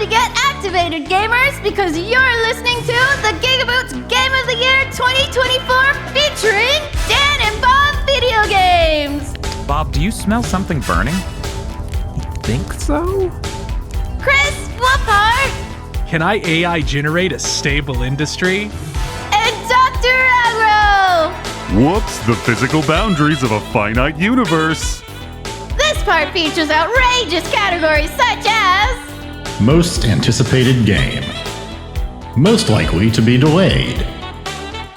to get activated, gamers, because you're listening to the GigaBoots Game of the Year 2024 featuring Dan and Bob Video Games. Bob, do you smell something burning? Think so? Chris, what part? Can I AI generate a stable industry? And Dr. Agro. Whoops, the physical boundaries of a finite universe. This part features outrageous categories such as Most anticipated game. Most likely to be delayed.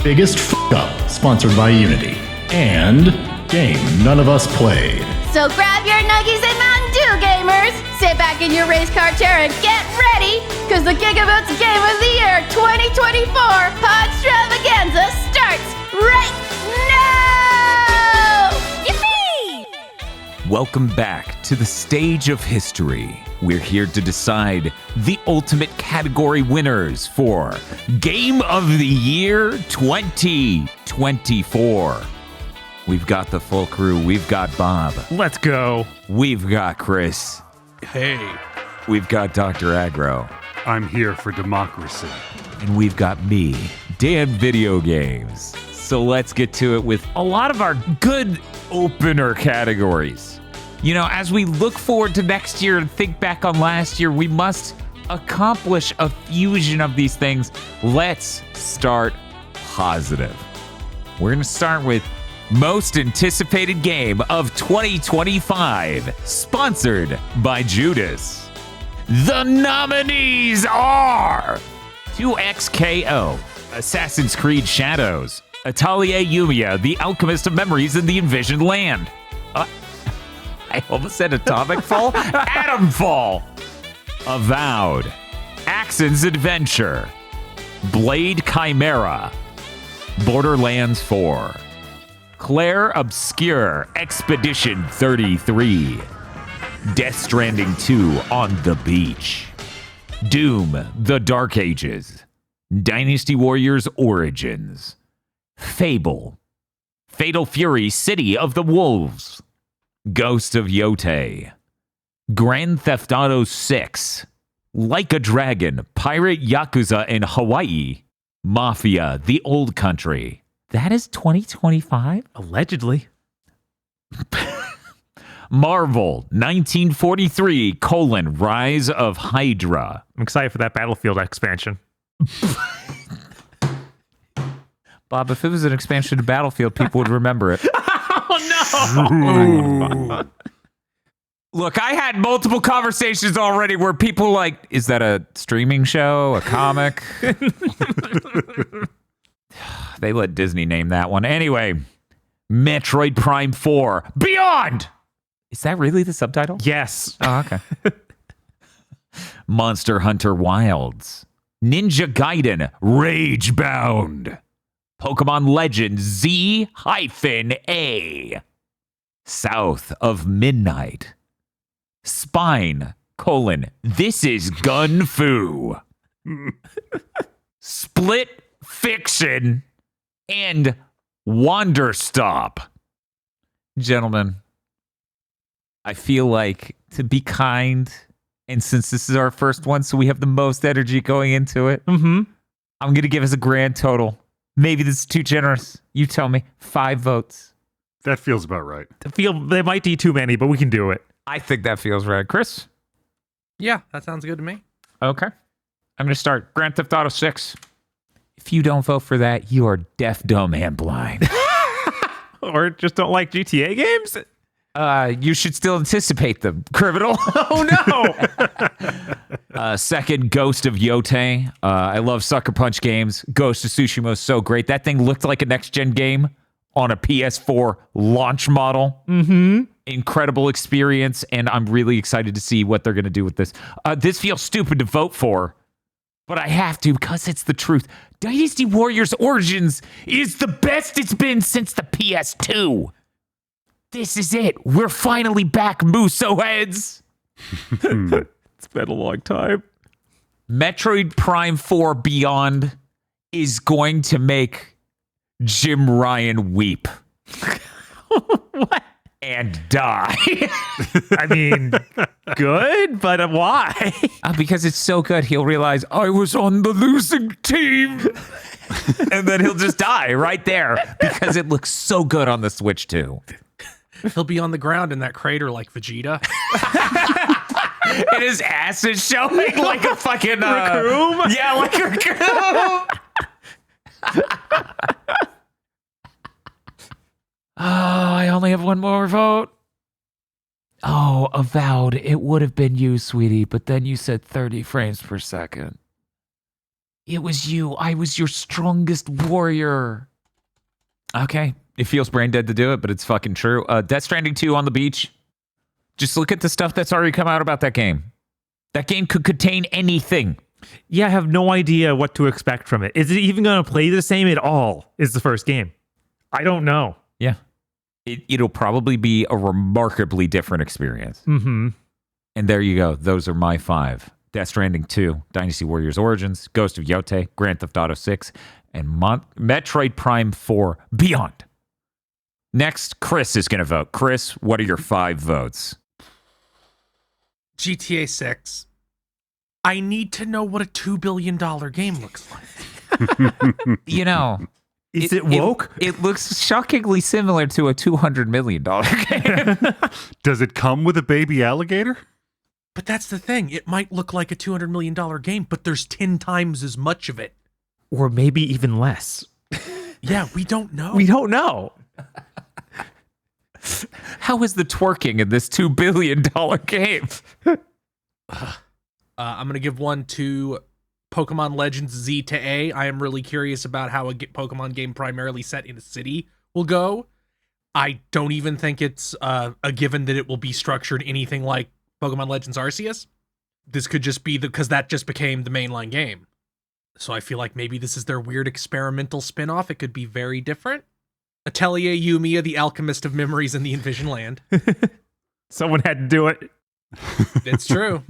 Biggest f***up, sponsored by Unity. And game none of us played. So grab your nuggies and Mountain Dew, gamers. Sit back in your race car chair and get ready, because the GigaBoots Game of the Year 2024 Podstravaganza starts right now! Yippee! Welcome back to the stage of history. We're here to decide the ultimate category winners for Game of the Year 2024. We've got the full crew. We've got Bob. Let's go. We've got Chris. Hey. We've got Dr. Agro. I'm here for democracy. And we've got me, Dan Video Games. So let's get to it with a lot of our good opener categories. You know, as we look forward to next year and think back on last year, we must accomplish a fusion of these things. Let's start positive. We're going to start with Most Anticipated Game of 2025, sponsored by Judas. The nominees are 2XKO, Assassin's Creed Shadows, Atelier Yumiya, The Alchemist of Memories in the Envisioned Land. I almost said Atomic Fall? Atom Fall! Avowed, Axon's Adventure, Blade Chimera, Borderlands 4, Claire Obscure Expedition 33, Death Stranding 2 On the Beach, Doom The Dark Ages, Dynasty Warriors Origins, Fable, Fatal Fury City of the Wolves, Ghost of Yotei, Grand Theft Auto 6, Like a Dragon, Pirate Yakuza in Hawaii, Mafia The Old Country. That is 2025? Allegedly. Marvel 1943: Rise of Hydra. I'm excited for that Battlefield expansion. Bob, if it was an expansion to Battlefield, people would remember it. Oh, no! Look, I had multiple conversations already where people like, is that a streaming show, a comic? They let Disney name that one. Anyway, Metroid Prime 4 Beyond! Is that really the subtitle? Yes. Oh, okay. Monster Hunter Wilds, Ninja Gaiden Ragebound, Pokemon Legends Z-A, South of Midnight, Spine, This is Gun Fu, Split Fiction, and Wanderstop. Gentlemen, I feel like, to be kind, and since this is our first one, so we have the most energy going into it, I'm going to give us a grand total. Maybe this is too generous. You tell me. 5 votes. That feels about right. They might be too many, but we can do it. I think that feels right. Chris? Yeah, that sounds good to me. Okay. I'm going to start. Grand Theft Auto 6. If you don't vote for that, you are deaf, dumb, and blind. Or just don't like GTA games? You should still anticipate them, criminal. Oh, no! Second, Ghost of Yotei. I love Sucker Punch games. Ghost of Tsushima is so great. That thing looked like a next-gen game on a PS4 launch model. Incredible experience, and I'm really excited to see what they're going to do with this. This feels stupid to vote for, but I have to because it's the truth. Dynasty Warriors Origins is the best it's been since the PS2. This is it. We're finally back, Muso heads. It's been a long time. Metroid Prime 4 Beyond is going to make Jim Ryan weep. What? and die. I mean, good, but why? Because it's so good, he'll realize, I was on the losing team. And then he'll just die right there because it looks so good on the Switch, too. He'll be on the ground in that crater like Vegeta. And his ass is showing like a fucking... Raccoon? Yeah, like a raccoon. I only have one more vote. Oh, Avowed. It would have been you, sweetie, but then you said 30 frames per second. It was you. I was your strongest warrior. Okay. It feels brain dead to do it, but it's fucking true. Death Stranding 2 on the beach. Just look at the stuff that's already come out about that game. That game could contain anything. Yeah, I have no idea what to expect from it. Is it even going to play the same at all? Is the first game? I don't know. Yeah. It'll probably be a remarkably different experience. Mm-hmm. And there you go. Those are my 5. Death Stranding 2, Dynasty Warriors Origins, Ghost of Yote, Grand Theft Auto 6, and Metroid Prime 4 Beyond. Next, Chris is going to vote. Chris, what are your 5 votes? GTA 6. I need to know what a $2 billion game looks like. You know... Is it woke? It looks shockingly similar to a $200 million game. Does it come with a baby alligator? But that's the thing. It might look like a $200 million game, but there's 10 times as much of it. Or maybe even less. Yeah, we don't know. We don't know. How is the twerking in this $2 billion game? I'm going to give one to Pokemon Legends Z to A. I am really curious about how a Pokemon game primarily set in a city will go. I don't even think it's a given that it will be structured anything like Pokemon Legends Arceus. This could just be because that just became the mainline game. So I feel like maybe this is their weird experimental spin-off. It could be very different. Atelier Yumiya, the alchemist of memories in the Envision Land. Someone had to do it. It's true.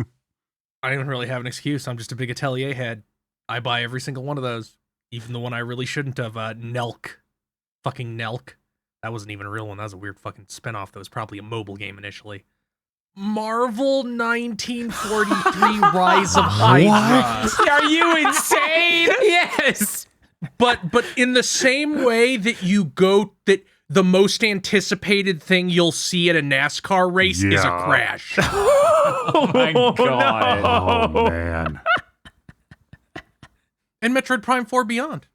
I don't really have an excuse. I'm just a big Atelier head. I buy every single one of those. Even the one I really shouldn't have. Nelk. Fucking Nelk. That wasn't even a real one. That was a weird fucking spinoff that was probably a mobile game initially. Marvel 1943 Rise of Hydra. Are you insane? Yes. But in the same way that that the most anticipated thing you'll see at a NASCAR race is a crash. Oh my god. Oh, man. And Metroid Prime 4 Beyond.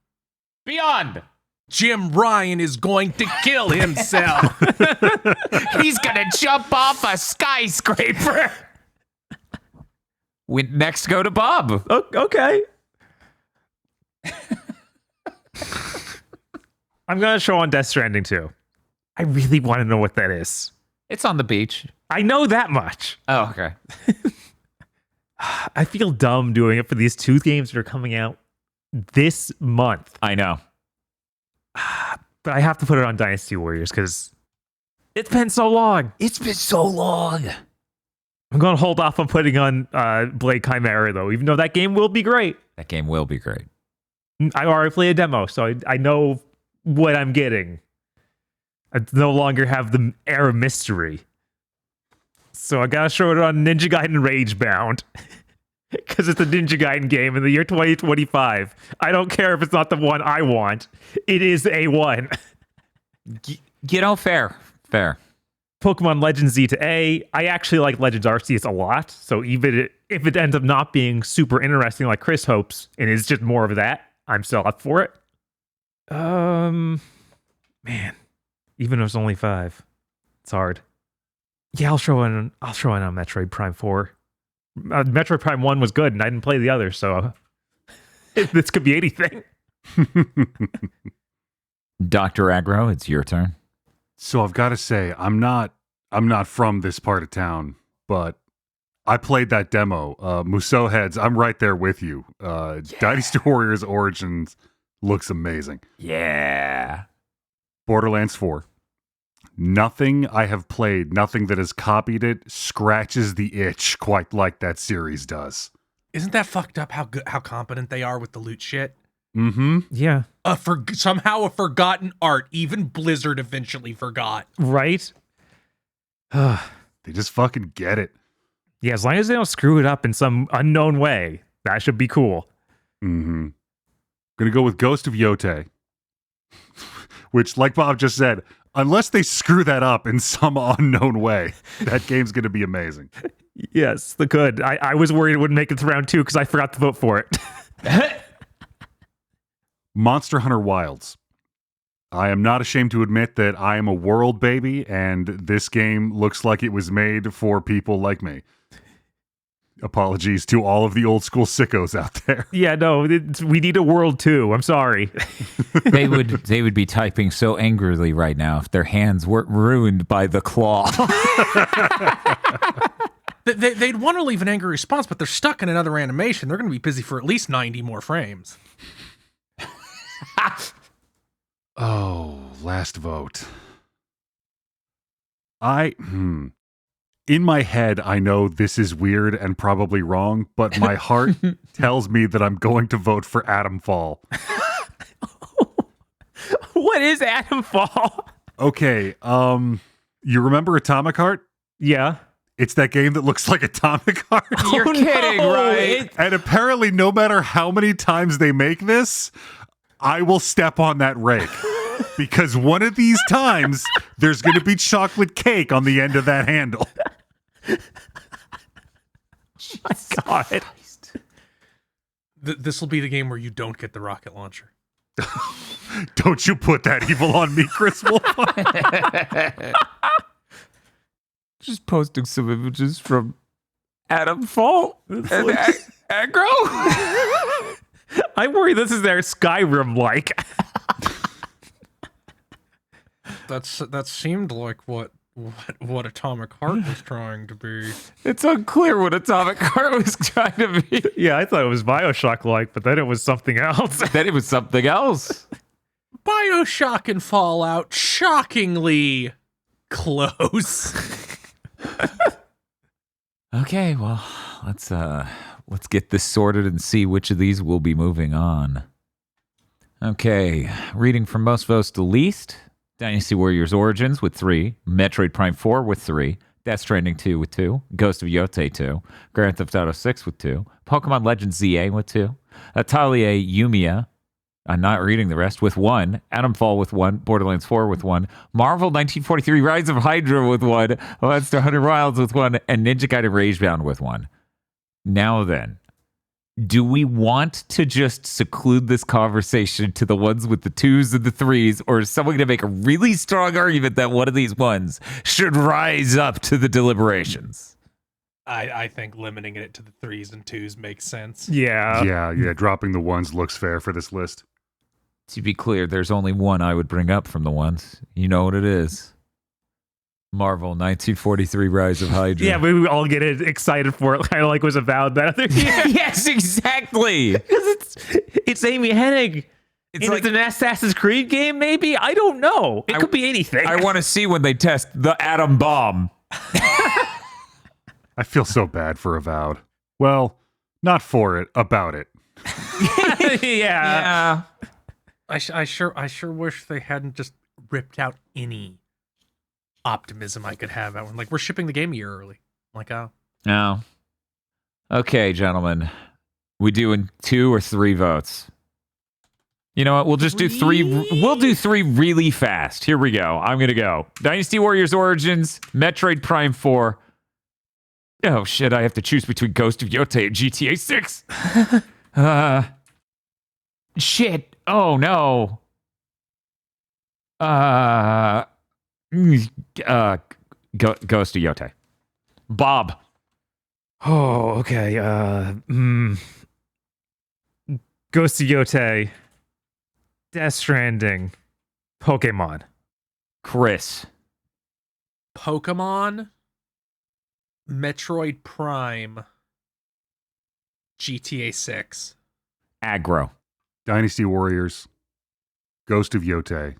Beyond. Jim Ryan is going to kill himself. He's gonna jump off a skyscraper. We next go to Bob. Okay. I'm going to show on Death Stranding 2. I really want to know what that is. It's on the beach. I know that much. Oh, okay. I feel dumb doing it for these 2 games that are coming out this month. I know. But I have to put it on Dynasty Warriors because it's been so long. It's been so long. I'm going to hold off on putting on Blade Chimera, though, even though that game will be great. That game will be great. I already played a demo, so I know what I'm getting. I no longer have the air of mystery. So I gotta show it on Ninja Gaiden Ragebound. Because it's a Ninja Gaiden game in the year 2025. I don't care if it's not the one I want. It is a one. You know, fair. Pokemon Legends Z to A. I actually like Legends Arceus a lot. So even if it ends up not being super interesting like Chris hopes, and it's just more of that, I'm still up for it. Man, even if it's only 5, it's hard. Yeah, I'll throw in on Metroid Prime 4. Metroid Prime 1 was good, and I didn't play the other, so this could be anything. Dr. Aggro, it's your turn. So I've got to say, I'm not from this part of town, but I played that demo. Musou Heads, I'm right there with you. Dynasty Warriors Origins looks amazing. Yeah. Borderlands 4. Nothing I have played, nothing that has copied it, scratches the itch quite like that series does. Isn't that fucked up how competent they are with the loot shit? Mm-hmm. Yeah. Somehow a forgotten art. Even Blizzard eventually forgot. Right? They just fucking get it. Yeah, as long as they don't screw it up in some unknown way, that should be cool. Mm-hmm. Gonna go with Ghost of Yote. Which, like Bob just said, unless they screw that up in some unknown way, that game's gonna be amazing. Yes, the good. I was worried it wouldn't make it to round 2 because I forgot to vote for it. Monster Hunter Wilds. I am not ashamed to admit that I am a world baby, and this game looks like it was made for people like me. Apologies to all of the old school sickos out there. Yeah, no, we need a world 2. I'm sorry. They would be typing so angrily right now if their hands weren't ruined by the claw. They'd want to leave an angry response, but they're stuck in another animation. They're going to be busy for at least 90 more frames. Oh, last vote. In my head, I know this is weird and probably wrong, but my heart tells me that I'm going to vote for Atom Fall. What is Atom Fall? Okay, you remember Atomic Heart? Yeah. It's that game that looks like Atomic Heart. You're kidding, right? And apparently, no matter how many times they make this, I will step on that rake. Because one of these times, there's going to be chocolate cake on the end of that handle. My God. This will be the game where you don't get the rocket launcher. Don't you put that evil on me, Chris Wolf. Just posting some images from Atom Fall and Aggro. I worry this is their Skyrim like. That seemed like what Atomic Heart was trying to be. It's unclear what Atomic Heart was trying to be. Yeah, I thought it was Bioshock like, but then it was something else. Then it was something else. BioShock and Fallout, shockingly close. Okay, well, let's get this sorted and see which of these will be moving on. Okay, reading from most votes to least. Dynasty Warriors Origins with 3, Metroid Prime 4 with 3, Death Stranding 2 with 2, Ghost of Yote 2, Grand Theft Auto 6 with 2, Pokemon Legends ZA with 2, Atelier Yumiya, I'm not reading the rest, with 1, Atom Fall with 1, Borderlands 4 with 1, Marvel 1943 Rise of Hydra with 1, Monster Hunter Wilds with 1, and Ninja Gaiden Ragebound with 1. Now then, do we want to just seclude this conversation to the ones with the 2s and the 3s, or is someone going to make a really strong argument that one of these ones should rise up to the deliberations? I think limiting it to the 3s and 2s makes sense. Yeah. Yeah. Dropping the 1s looks fair for this list. To be clear, there's only one I would bring up from the ones. You know what it is. Marvel 1943 Rise of Hydra. Yeah, we all get excited for it, kind of like was Avowed that other year. Yes, exactly. Because it's Amy Hennig. It's It's an Assassin's Creed game, maybe? I don't know. It could be anything. I want to see when they test the atom bomb. I feel so bad for Avowed. Well, not for it, about it. Yeah. I sure wish they hadn't just ripped out any optimism I could have. Like, we're shipping the game a year early. I'm like, oh. No. Okay, gentlemen. We doing 2 or 3 votes? You know what? We'll just do 3. We'll do 3 really fast. Here we go. I'm going to go. Dynasty Warriors Origins, Metroid Prime 4. Oh, shit. I have to choose between Ghost of Yote and GTA 6. Shit. Oh, no. Ghost of Yote. Bob. Oh, okay. Ghost of Yote. Death Stranding. Pokemon. Chris. Pokemon, Metroid Prime, GTA 6. Aggro. Dynasty Warriors, Ghost of Yote,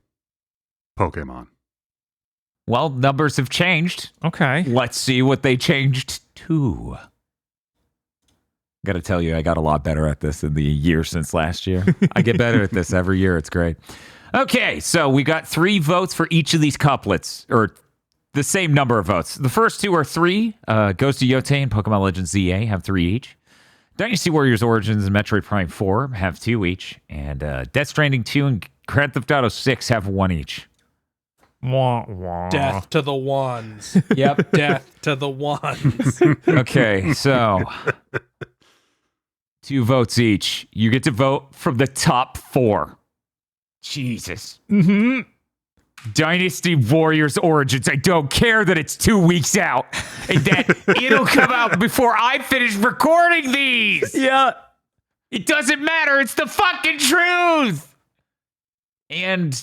Pokemon. Well, numbers have changed. Okay. Let's see what they changed to. Got to tell you, I got a lot better at this in the year since last year. I get better at this every year. It's great. Okay, so we got 3 votes for each of these couplets, or the same number of votes. The first two are 3. Ghost of Yotei and Pokemon Legends ZA have 3 each. Dynasty Warriors Origins and Metroid Prime 4 have 2 each. And Death Stranding 2 and Grand Theft Auto 6 have 1 each. Wah, wah. Death to the ones. Yep. Death to the ones. Okay, so 2 votes each. You get to vote from the top 4. Jesus. Mm-hmm. Dynasty Warriors Origins. I don't care that it's 2 weeks out and that it'll come out before I finish recording these. Yeah. It doesn't matter. It's the fucking truth. And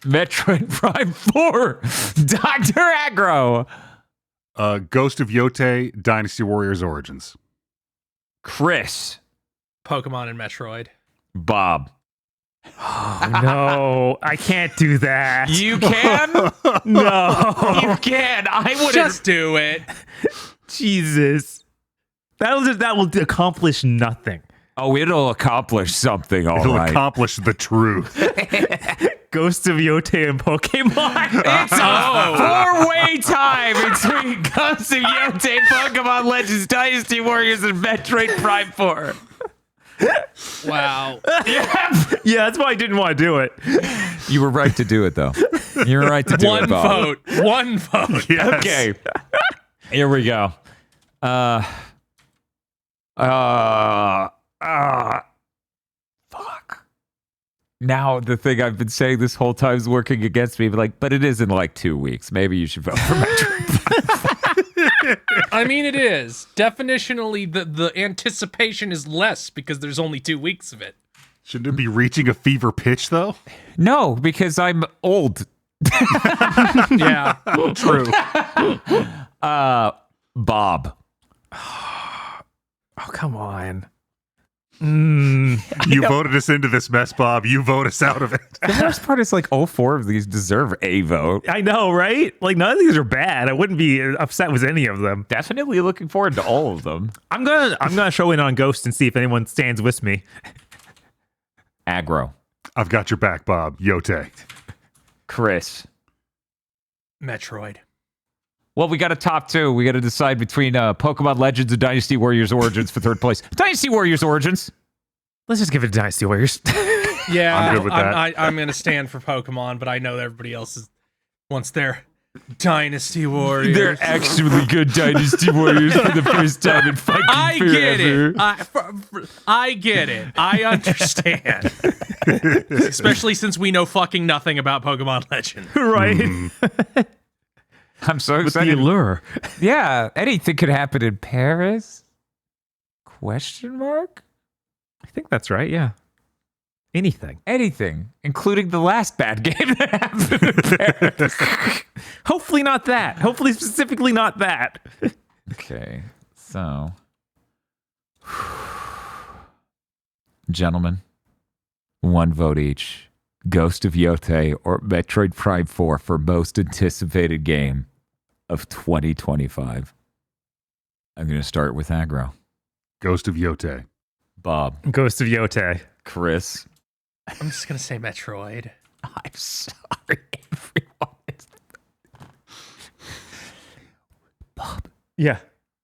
Metroid Prime 4, Dr. Aggro. Ghost of Yotei, Dynasty Warriors Origins. Chris. Pokemon and Metroid. Bob. Oh, no, I can't do that. You can? No. You can. I wouldn't. Just do it. Jesus. That will accomplish nothing. Oh, it'll accomplish something, all It'll right. accomplish the truth. Ghost of Yotei and Pokemon. It's a 4-way tie between Ghost of Yotei, Pokemon Legends, Dynasty Warriors, and Metroid Prime 4. Wow. Yeah, that's why I didn't want to do it. You were right to do it, though. You were right to do One it, Bob. vote. One vote. Yes. Okay. Here we go. Fuck. Now the thing I've been saying this whole time is working against me, but it is in like 2 weeks. Maybe you should vote for Metroid. I mean, it is. Definitionally, the anticipation is less because there's only 2 weeks of it. Shouldn't it be reaching a fever pitch, though? No, because I'm old. Yeah. True. Bob. Oh, come on. You voted us into this mess, Bob. You vote us out of it. The worst part is like all 4 of these deserve a vote. I know, right? Like, none of these are bad. I wouldn't be upset with any of them. Definitely looking forward to all of them. I'm gonna show in on Ghost and see if anyone stands with me. Aggro. I've got your back, Bob. Yotei. Chris. Metroid. Well, we got a top 2. We got to decide between Pokemon Legends and Dynasty Warriors Origins for 3rd place. Dynasty Warriors Origins. Let's just give it to Dynasty Warriors. Yeah, I'm good with that. I'm going to stand for Pokemon, but I know that everybody else wants their Dynasty Warriors. They're actually good Dynasty Warriors for the first time in fucking I get forever. it. I get it. I understand. Especially since we know fucking nothing about Pokemon Legends. Right? I'm so With the excited. allure. Yeah, anything could happen in Paris? Question mark? I think that's right, yeah. Anything. Anything, including the last bad game that happened in Paris. Hopefully not that. Hopefully specifically not that. Okay, so... Gentlemen, 1 vote each. Ghost of Yotei or Metroid Prime 4 for most anticipated game of 2025. I'm going to start with Aggro. Ghost of Yotei. Bob. Ghost of Yotei. Chris. I'm just going to say Metroid. I'm sorry, everyone. Bob. Yeah.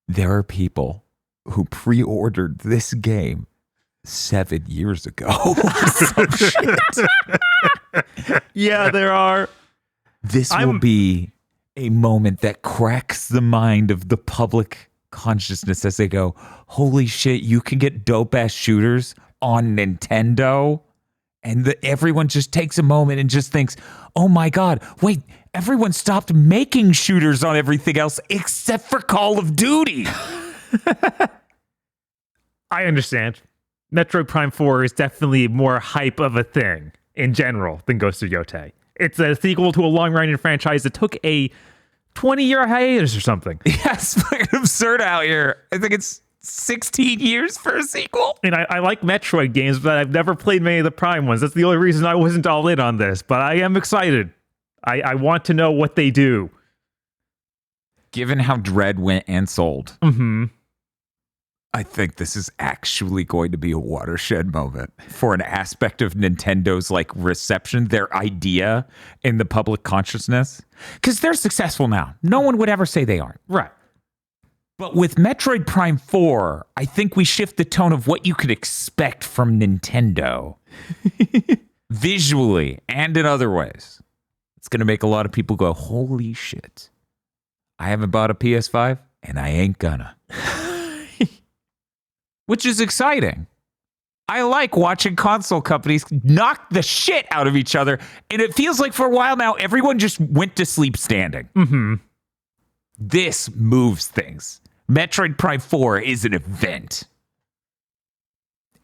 There are people who pre-ordered this game 7 years ago. Some shit. Yeah, there are. This will be a moment that cracks the mind of the public consciousness as they go, holy shit, you can get dope-ass shooters on Nintendo? And everyone just takes a moment and just thinks, oh my God, wait, everyone stopped making shooters on everything else except for Call of Duty. I understand. Metroid Prime 4 is definitely more hype of a thing in general than Ghost of Yotei. It's a sequel to a long-running franchise that took a 20-year hiatus or something. Yeah, it's fucking absurd out here. I think it's 16 years for a sequel. And I like Metroid games, but I've never played many of the Prime ones. That's the only reason I wasn't all in on this. But I am excited. I want to know what they do. Given how Dread went and sold, Mm-hmm. I think this is actually going to be a watershed moment for an aspect of Nintendo's like reception, their idea in the public consciousness. Because they're successful now. No one would ever say they aren't. Right. But with Metroid Prime 4, I think we shift the tone of what you could expect from Nintendo. Visually and in other ways. It's going to make a lot of people go, holy shit. I haven't bought a PS5 and I ain't gonna. Which is exciting. I like watching console companies knock the shit out of each other. And it feels like for a while now, everyone just went to sleep standing. Mm-hmm. This moves things. Metroid Prime 4 is an event.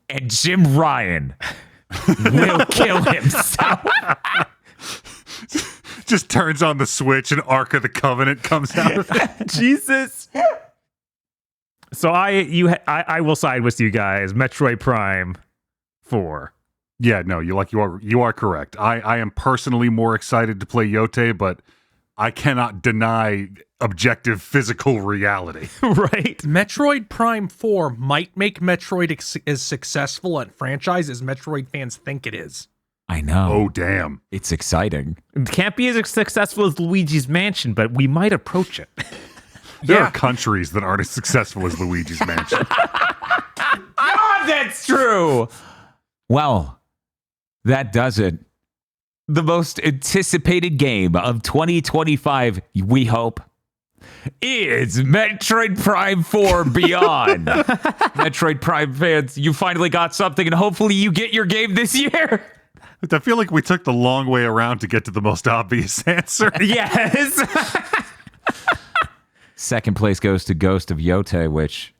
And Jim Ryan will kill himself. Just turns on the switch and Ark of the Covenant comes out of it. Jesus. So I will side with you guys. Metroid Prime 4. Yeah, no, you are correct. I am personally more excited to play Yote, but I cannot deny objective physical reality. Right? Metroid Prime 4 might make Metroid as successful a franchise as Metroid fans think it is. I know. Oh, damn. It's exciting. It can't be as successful as Luigi's Mansion, but we might approach it. There are countries that aren't as successful as Luigi's Mansion. Oh, that's true. Well, that does it. The most anticipated game of 2025, we hope, is Metroid Prime 4 Beyond. Metroid Prime fans, you finally got something, and hopefully you get your game this year. I feel like we took the long way around to get to the most obvious answer. Yes. Second place goes to Ghost of Yote, which,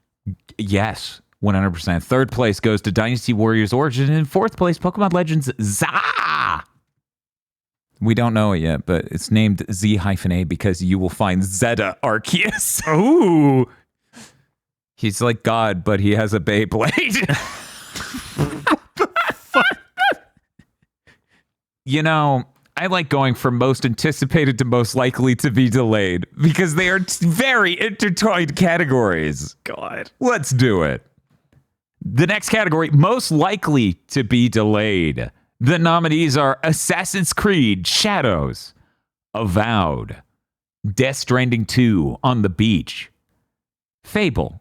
yes, 100%. Third place goes to Dynasty Warriors Origin. And fourth place, Pokemon Legends ZA. We don't know it yet, but it's named Z-A because you will find Zeta Arceus. Ooh. He's like God, but he has a Beyblade. You know, I like going from most anticipated to most likely to be delayed because they are very intertwined categories. God. Let's do it. The next category, most likely to be delayed. The nominees are Assassin's Creed Shadows, Avowed, Death Stranding 2 on the Beach, Fable,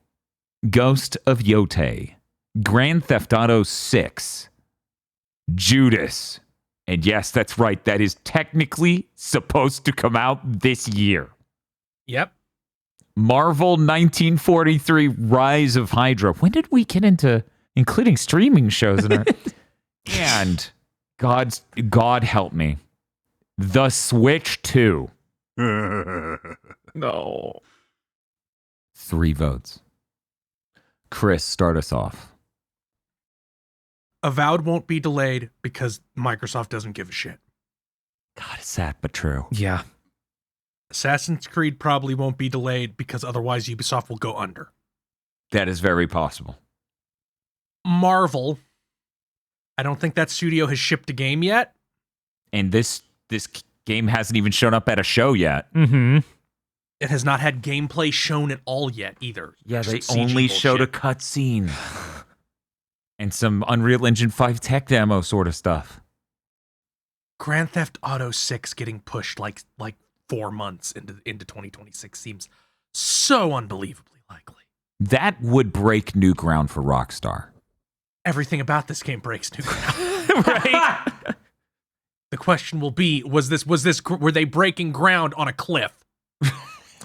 Ghost of Yote, Grand Theft Auto 6, Judas. And yes, that's right. That is technically supposed to come out this year. Yep. Marvel 1943 Rise of Hydra. When did we get into including streaming shows in our... And God help me. The Switch 2. No. 3 votes. Chris, start us off. Avowed won't be delayed because Microsoft doesn't give a shit. God, it's sad but true. Yeah. Assassin's Creed probably won't be delayed because otherwise Ubisoft will go under. That is very possible. Marvel, I don't think that studio has shipped a game yet. And this game hasn't even shown up at a show yet. Mm-hmm. It has not had gameplay shown at all yet either. Yeah, they CG only showed a bullshit. cutscene. And some Unreal Engine 5 tech demo sort of stuff. Grand Theft Auto 6 getting pushed like 4 months into 2026 seems so unbelievably likely. That would break new ground for Rockstar. Everything about this game breaks new ground. Right? The question will be, were they breaking ground on a cliff?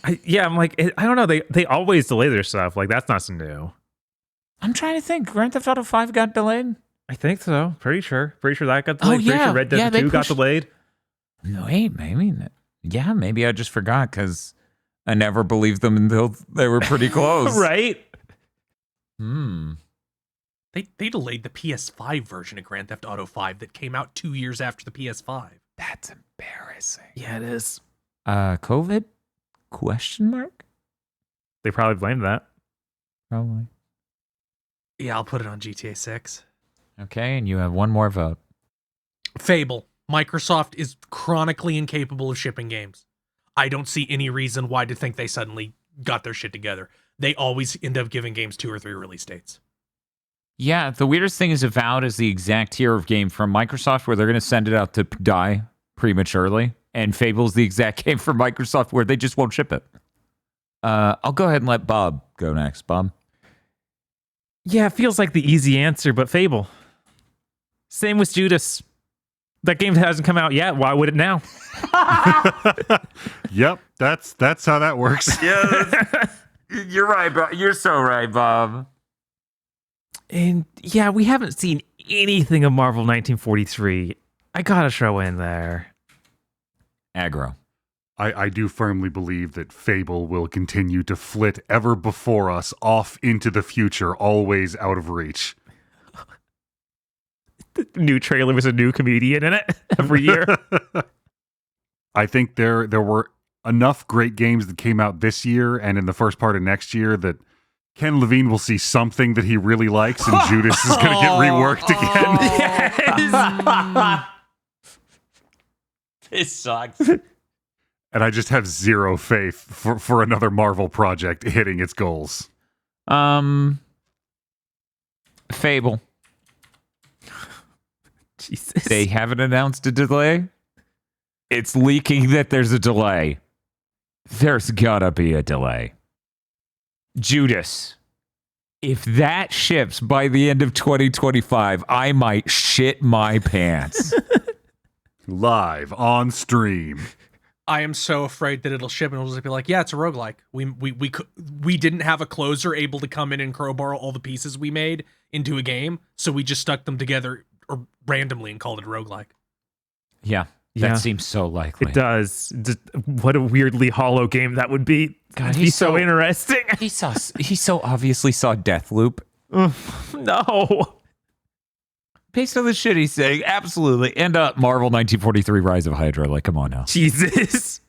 I'm like, I don't know. They always delay their stuff. Like, that's not so new. I'm trying to think. Grand Theft Auto 5 got delayed? I think so. Pretty sure that got delayed. Oh, yeah. Pretty sure Red Dead 2 got delayed. No, wait, maybe. Yeah, maybe I just forgot because I never believed them until they were pretty close. Right? They delayed the PS5 version of Grand Theft Auto 5 that came out 2 years after the PS5. That's embarrassing. Yeah, it is. COVID? Question mark? They probably blamed that. Probably. Yeah, I'll put it on GTA 6. Okay, and you have one more vote. Fable. Microsoft is chronically incapable of shipping games. I don't see any reason why to think they suddenly got their shit together. they always end up giving games 2 or 3 release dates. Yeah, the weirdest thing is Avowed is the exact tier of game from Microsoft where they're going to send it out to die prematurely, and Fable's the exact game from Microsoft where they just won't ship it. I'll go ahead and let Bob go next. Bob? Yeah, it feels like the easy answer, but Fable. Same with Judas. That game hasn't come out yet. Why would it now? Yep, that's how that works. Yeah, you're right, Bob. You're so right, Bob. And yeah, we haven't seen anything of Marvel 1943. I gotta throw in there. Aggro. I do firmly believe that Fable will continue to flit ever before us off into the future, always out of reach. The new trailer was a new comedian in it every year. I think there were enough great games that came out this year and in the first part of next year that Ken Levine will see something that he really likes, and Judas is going to get reworked again. Yes! This sucks. And I just have zero faith for another Marvel project hitting its goals. Fable. Jesus. They haven't announced a delay. It's leaking that there's a delay. There's gotta be a delay. Judas. If that ships by the end of 2025, I might shit my pants. Live on stream. I am so afraid that it'll ship and it'll just be like, yeah, it's a roguelike. We didn't have a closer able to come in and crowbar all the pieces we made into a game, so we just stuck them together or randomly and called it a roguelike. Yeah, that seems so likely. It does. Just, what a weirdly hollow game that would be. God, It'd be so interesting. He so obviously saw Deathloop. No. Based on the shit he's saying, absolutely. And Marvel 1943 Rise of Hydra. Like, come on now. Jesus.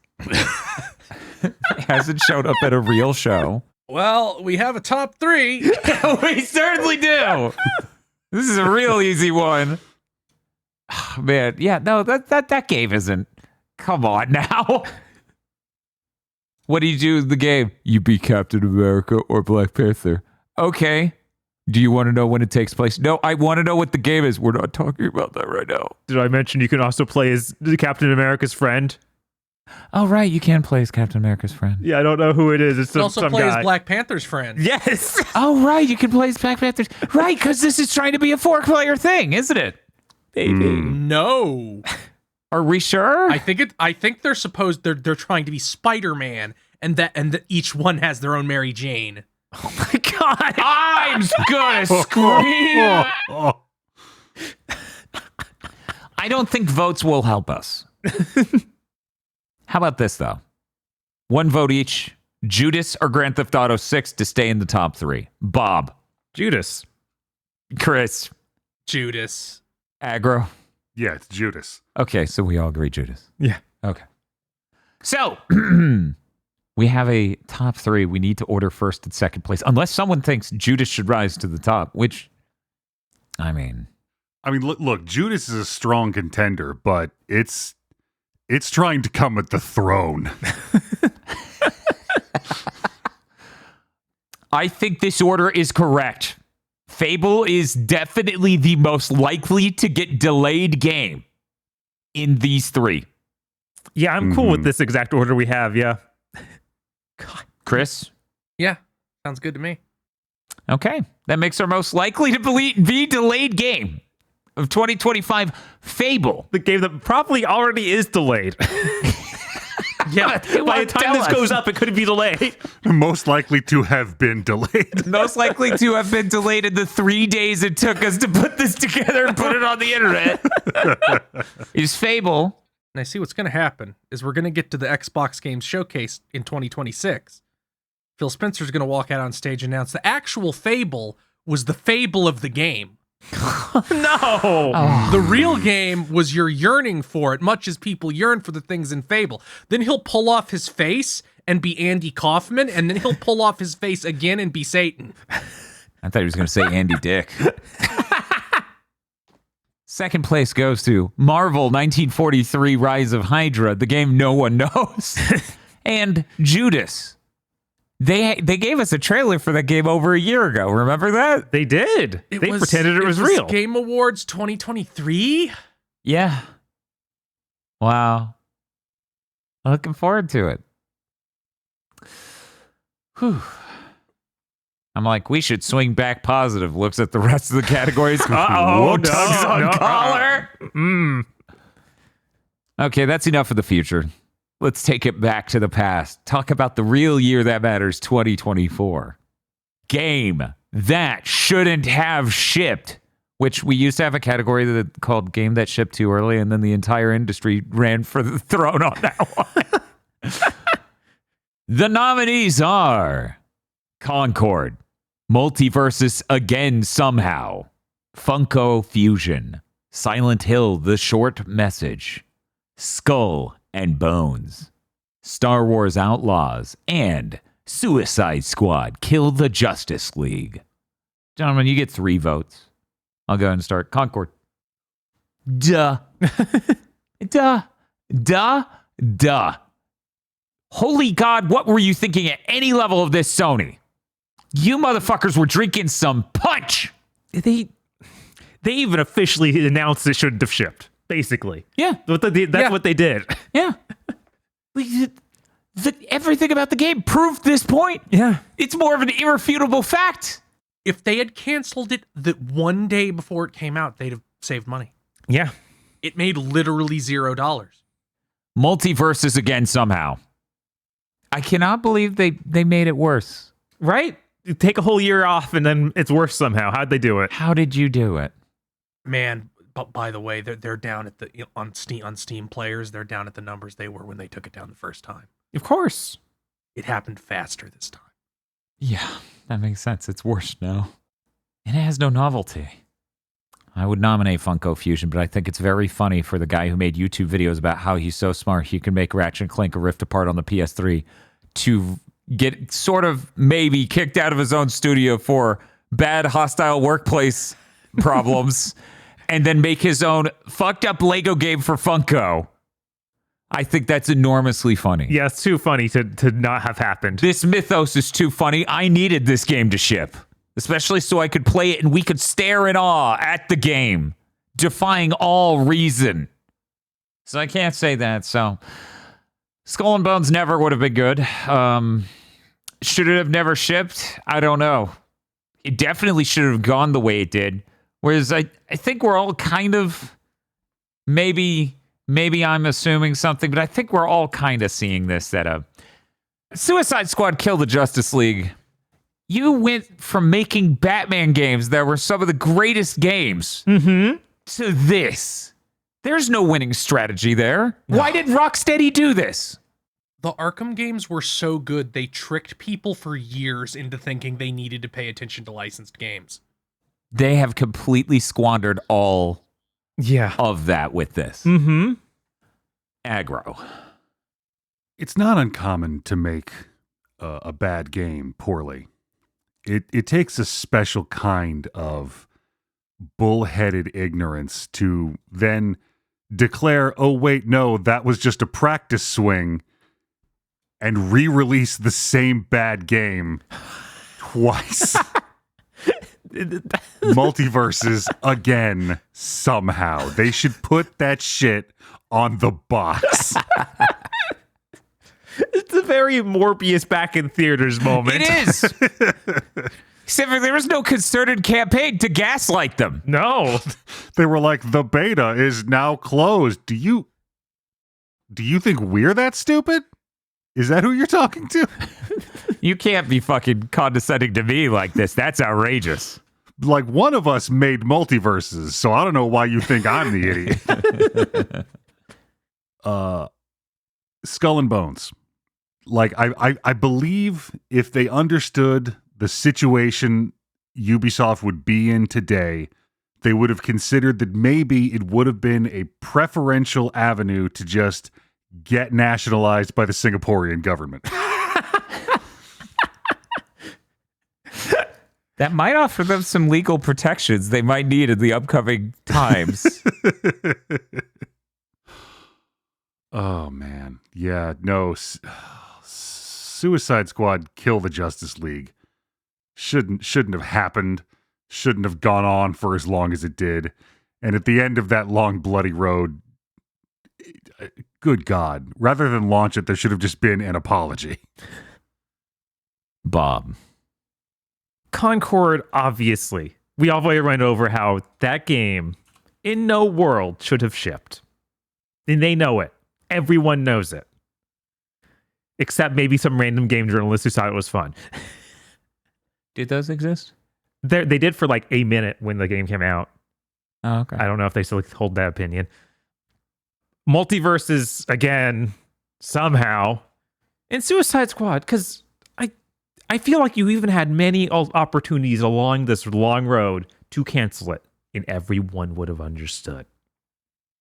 Hasn't showed up at a real show. Well, we have a top 3. We certainly do. This is a real easy one. Oh, man, yeah, no, that game isn't. Come on now. What do you do in the game? You be Captain America or Black Panther. Okay. Do you want to know when it takes place? No, I want to know what the game is. We're not talking about that right now. Did I mention you can also play as Captain America's friend? Oh, right. You can play as Captain America's friend. Yeah, I don't know who it is. It's You can also some play guy. as Black Panther's friend. Yes. Oh, right. You can play as Black Panther. Right, because this is trying to be a 4-player thing, isn't it? Baby. No. Are we sure? I think they're trying to be Spider-Man and that each one has their own Mary Jane. Oh my God. I'm gonna scream. I don't think votes will help us. How about this, though? 1 vote each. Judas or Grand Theft Auto 6 to stay in the top 3. Bob. Judas. Chris. Judas. Aggro. Yeah, it's Judas. Okay, so we all agree Judas. Yeah. Okay. So, we have a top 3. We need to order first and second place. Unless someone thinks Judas should rise to the top, which, I mean, look, Judas is a strong contender, but it's trying to come at the throne. I think this order is correct. Fable is definitely the most likely to get delayed game in these 3. Yeah, I'm cool with this exact order we have. Yeah. God. Chris? Yeah, sounds good to me. Okay. That makes our most likely to be delayed game of 2025, Fable. The game that probably already is delayed. Yeah, By the time this goes up, it could be delayed. Most likely to have been delayed. Most likely to have been delayed in the 3 days it took us to put this together and put it on the internet is Fable. And I see what's going to happen is we're going to get to the Xbox Games Showcase in 2026. Phil Spencer's going to walk out on stage and announce the actual Fable was the Fable of the game. No. The real game was your yearning for it, much as people yearn for the things in Fable. Then he'll pull off his face and be Andy Kaufman, and then he'll pull off his face again and be Satan. I thought he was going to say Andy Dick. Second place goes to Marvel 1943 Rise of Hydra, the game no one knows. And Judas. They gave us a trailer for that game over a year ago. Remember that? They did. They pretended it was real. Game Awards 2023? Yeah. Wow. Looking forward to it. Whew. I'm like, we should swing back positive. Looks at the rest of the categories. Uh-oh, tugs on collar. Okay, that's enough for the future. Let's take it back to the past. Talk about the real year that matters, 2024. Game that shouldn't have shipped, which we used to have a category that called game that shipped too early, and then the entire industry ran for the throne on that one. The nominees are Concord, Multiversus Again Somehow, Funko Fusion, Silent Hill The Short Message, Skull and Bones, Star Wars Outlaws, and Suicide Squad Kill the Justice League. Gentlemen, you get 3 votes. I'll go ahead and start. Concord. Duh. Duh. Holy God, what were you thinking at any level of this, Sony? You motherfuckers were drinking some punch. They even officially announced it shouldn't have shipped. Basically, Yeah. That's what they did. Yeah. Everything about the game proved this point. Yeah. It's more of an irrefutable fact. If they had canceled it the one day before it came out, they'd have saved money. Yeah. It made literally $0. Multiverses Again Somehow. I cannot believe they made it worse. Right? You take a whole year off and then it's worse somehow. How'd they do it? How did you do it? Man, but by the way, they're down at the on Steam players. They're down at the numbers they were when they took it down the first time. Of course. It happened faster this time. Yeah, that makes sense. It's worse now. And it has no novelty. I would nominate Funko Fusion, but I think it's very funny for the guy who made YouTube videos about how he's so smart he can make Ratchet and Clank a Rift Apart on the PS3 to get sort of maybe kicked out of his own studio for bad hostile workplace problems and then make his own fucked up Lego game for Funko. I think that's enormously funny. Yeah, it's too funny to not have happened. This mythos is too funny. I needed this game to ship, especially so I could play it and we could stare in awe at the game, defying all reason. So I can't say that. So Skull and Bones never would have been good. Should it have never shipped? I don't know. It definitely should have gone the way it did. Whereas I think we're all kind of, maybe I'm assuming something, but I think we're all kind of seeing this, that Suicide Squad Kill the Justice League. You went from making Batman games that were some of the greatest games to this. There's no winning strategy there. No. Why did Rocksteady do this? The Arkham games were so good, they tricked people for years into thinking they needed to pay attention to licensed games. They have completely squandered all of that with this. Aggro. It's not uncommon to make a bad game poorly. It takes a special kind of bullheaded ignorance to then declare, oh, wait, no, that was just a practice swing, and re-release the same bad game twice. Multiverses Again Somehow. They should put that shit on the box. It's a very Morbius back in theaters moment. It is. Except for there was no concerted campaign to gaslight them. No. They were like, the beta is now closed. Do you think we're that stupid? Is that who you're talking to? You can't be fucking condescending to me like this. That's outrageous. Like, one of us made multiverses, so I don't know why you think I'm the idiot. Skull and Bones. Like, I believe if they understood the situation Ubisoft would be in today, they would have considered that maybe it would have been a preferential avenue to just get nationalized by the Singaporean government. That might offer them some legal protections they might need in the upcoming times. Oh, man. Yeah, no. Suicide Squad kill the Justice League shouldn't have happened, shouldn't have gone on for as long as it did. And at the end of that long, bloody road, good God, rather than launch it, there should have just been an apology. Bob. Concord, obviously. We already went over how that game, in no world, should have shipped. And they know it. Everyone knows it. Except maybe some random game journalist who thought it was fun. Did those exist? They did for like a minute when the game came out. Oh, okay. I don't know if they still hold that opinion. Multiverses, again, somehow. And Suicide Squad, because I feel like you even had many opportunities along this long road to cancel it, and everyone would have understood.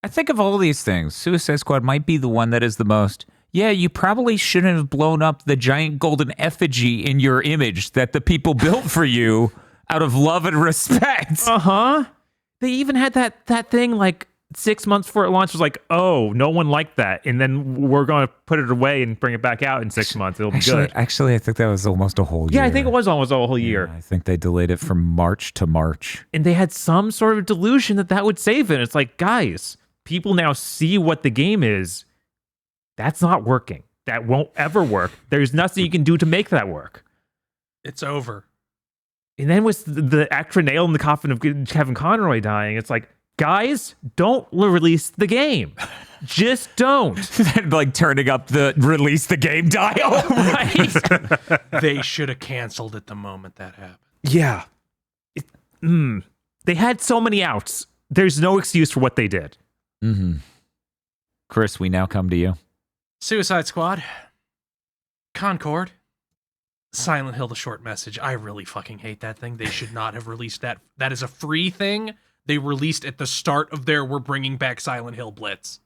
I think of all these things, Suicide Squad might be the one that is the most, yeah, you probably shouldn't have blown up the giant golden effigy in your image that the people built for you out of love and respect. Uh-huh. They even had that thing like 6 months before it launched was like, oh, no one liked that. And then we're going to put it away and bring it back out in 6 months. It'll be good. Actually, I think that was almost a whole year. Yeah, I think it was almost a whole year. Yeah, I think they delayed it from March to March. And they had some sort of delusion that would save it. It's like, guys, people now see what the game is. That's not working. That won't ever work. There's nothing you can do to make that work. It's over. And then with the extra nail in the coffin of Kevin Conroy dying, it's like, guys, don't release the game. Just don't. Like turning up the release the game dial. Right? They should have canceled it the moment that happened. Yeah. They had so many outs. There's no excuse for what they did. Mm-hmm. Chris, we now come to you. Suicide Squad. Concord. Silent Hill, the short message. I really fucking hate that thing. They should not have released that. That is a free thing. They released at the start of their we're bringing back Silent Hill blitz.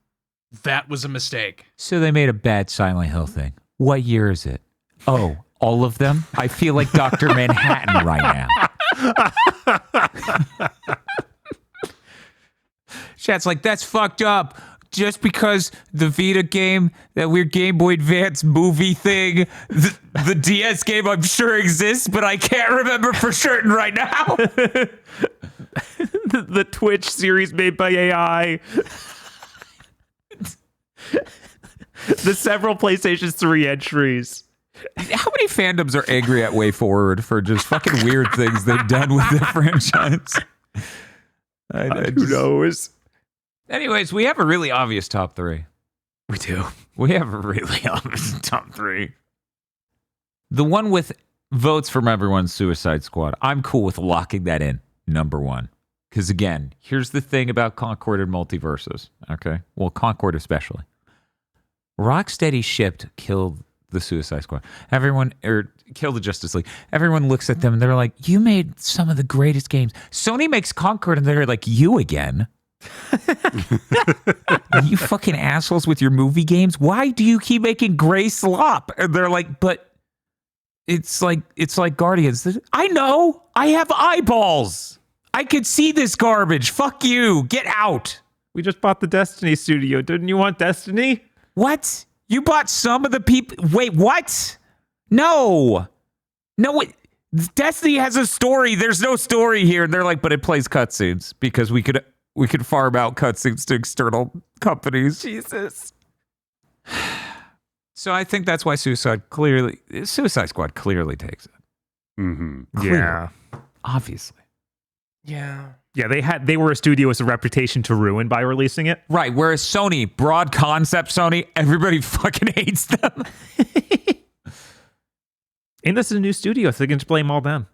That was a mistake. So they made a bad Silent Hill thing. What year is it? Oh, all of them? I feel like Dr. Manhattan right now. Chat's like, that's fucked up. Just because the Vita game, that weird Game Boy Advance movie thing, the DS game I'm sure exists, but I can't remember for certain right now. the Twitch series made by AI. The several PlayStation 3 entries. How many fandoms are angry at Way Forward for just fucking weird things they've done with the franchise? Who knows? Anyways, we have a really obvious top three. We do. We have a really obvious top three. The one with votes from everyone's Suicide Squad. I'm cool with locking that in, number one. Because again, here's the thing about Concord and Multiverses. Okay? Well, Concord especially. Rocksteady shipped killed the Suicide Squad. Killed the Justice League. Everyone looks at them and they're like, you made some of the greatest games. Sony makes Concord and they're like, you again? You fucking assholes with your movie games. Why do you keep making gray slop? And they're like, but it's like Guardians. I know. I have eyeballs. I could see this garbage. Fuck you. Get out. We just bought the Destiny studio. Didn't you want Destiny? What? You bought some of the people. Wait, what? No. Destiny has a story. There's no story here. And they're like, but it plays cutscenes because we could farm out cutscenes to external companies. Jesus. So I think that's why Suicide Squad clearly takes it. Mm-hmm. Clearly. Yeah. Obviously. Yeah. Yeah, they were a studio with a reputation to ruin by releasing it. Right, whereas Sony, broad concept Sony, everybody fucking hates them. And this is a new studio, so they can just blame all them.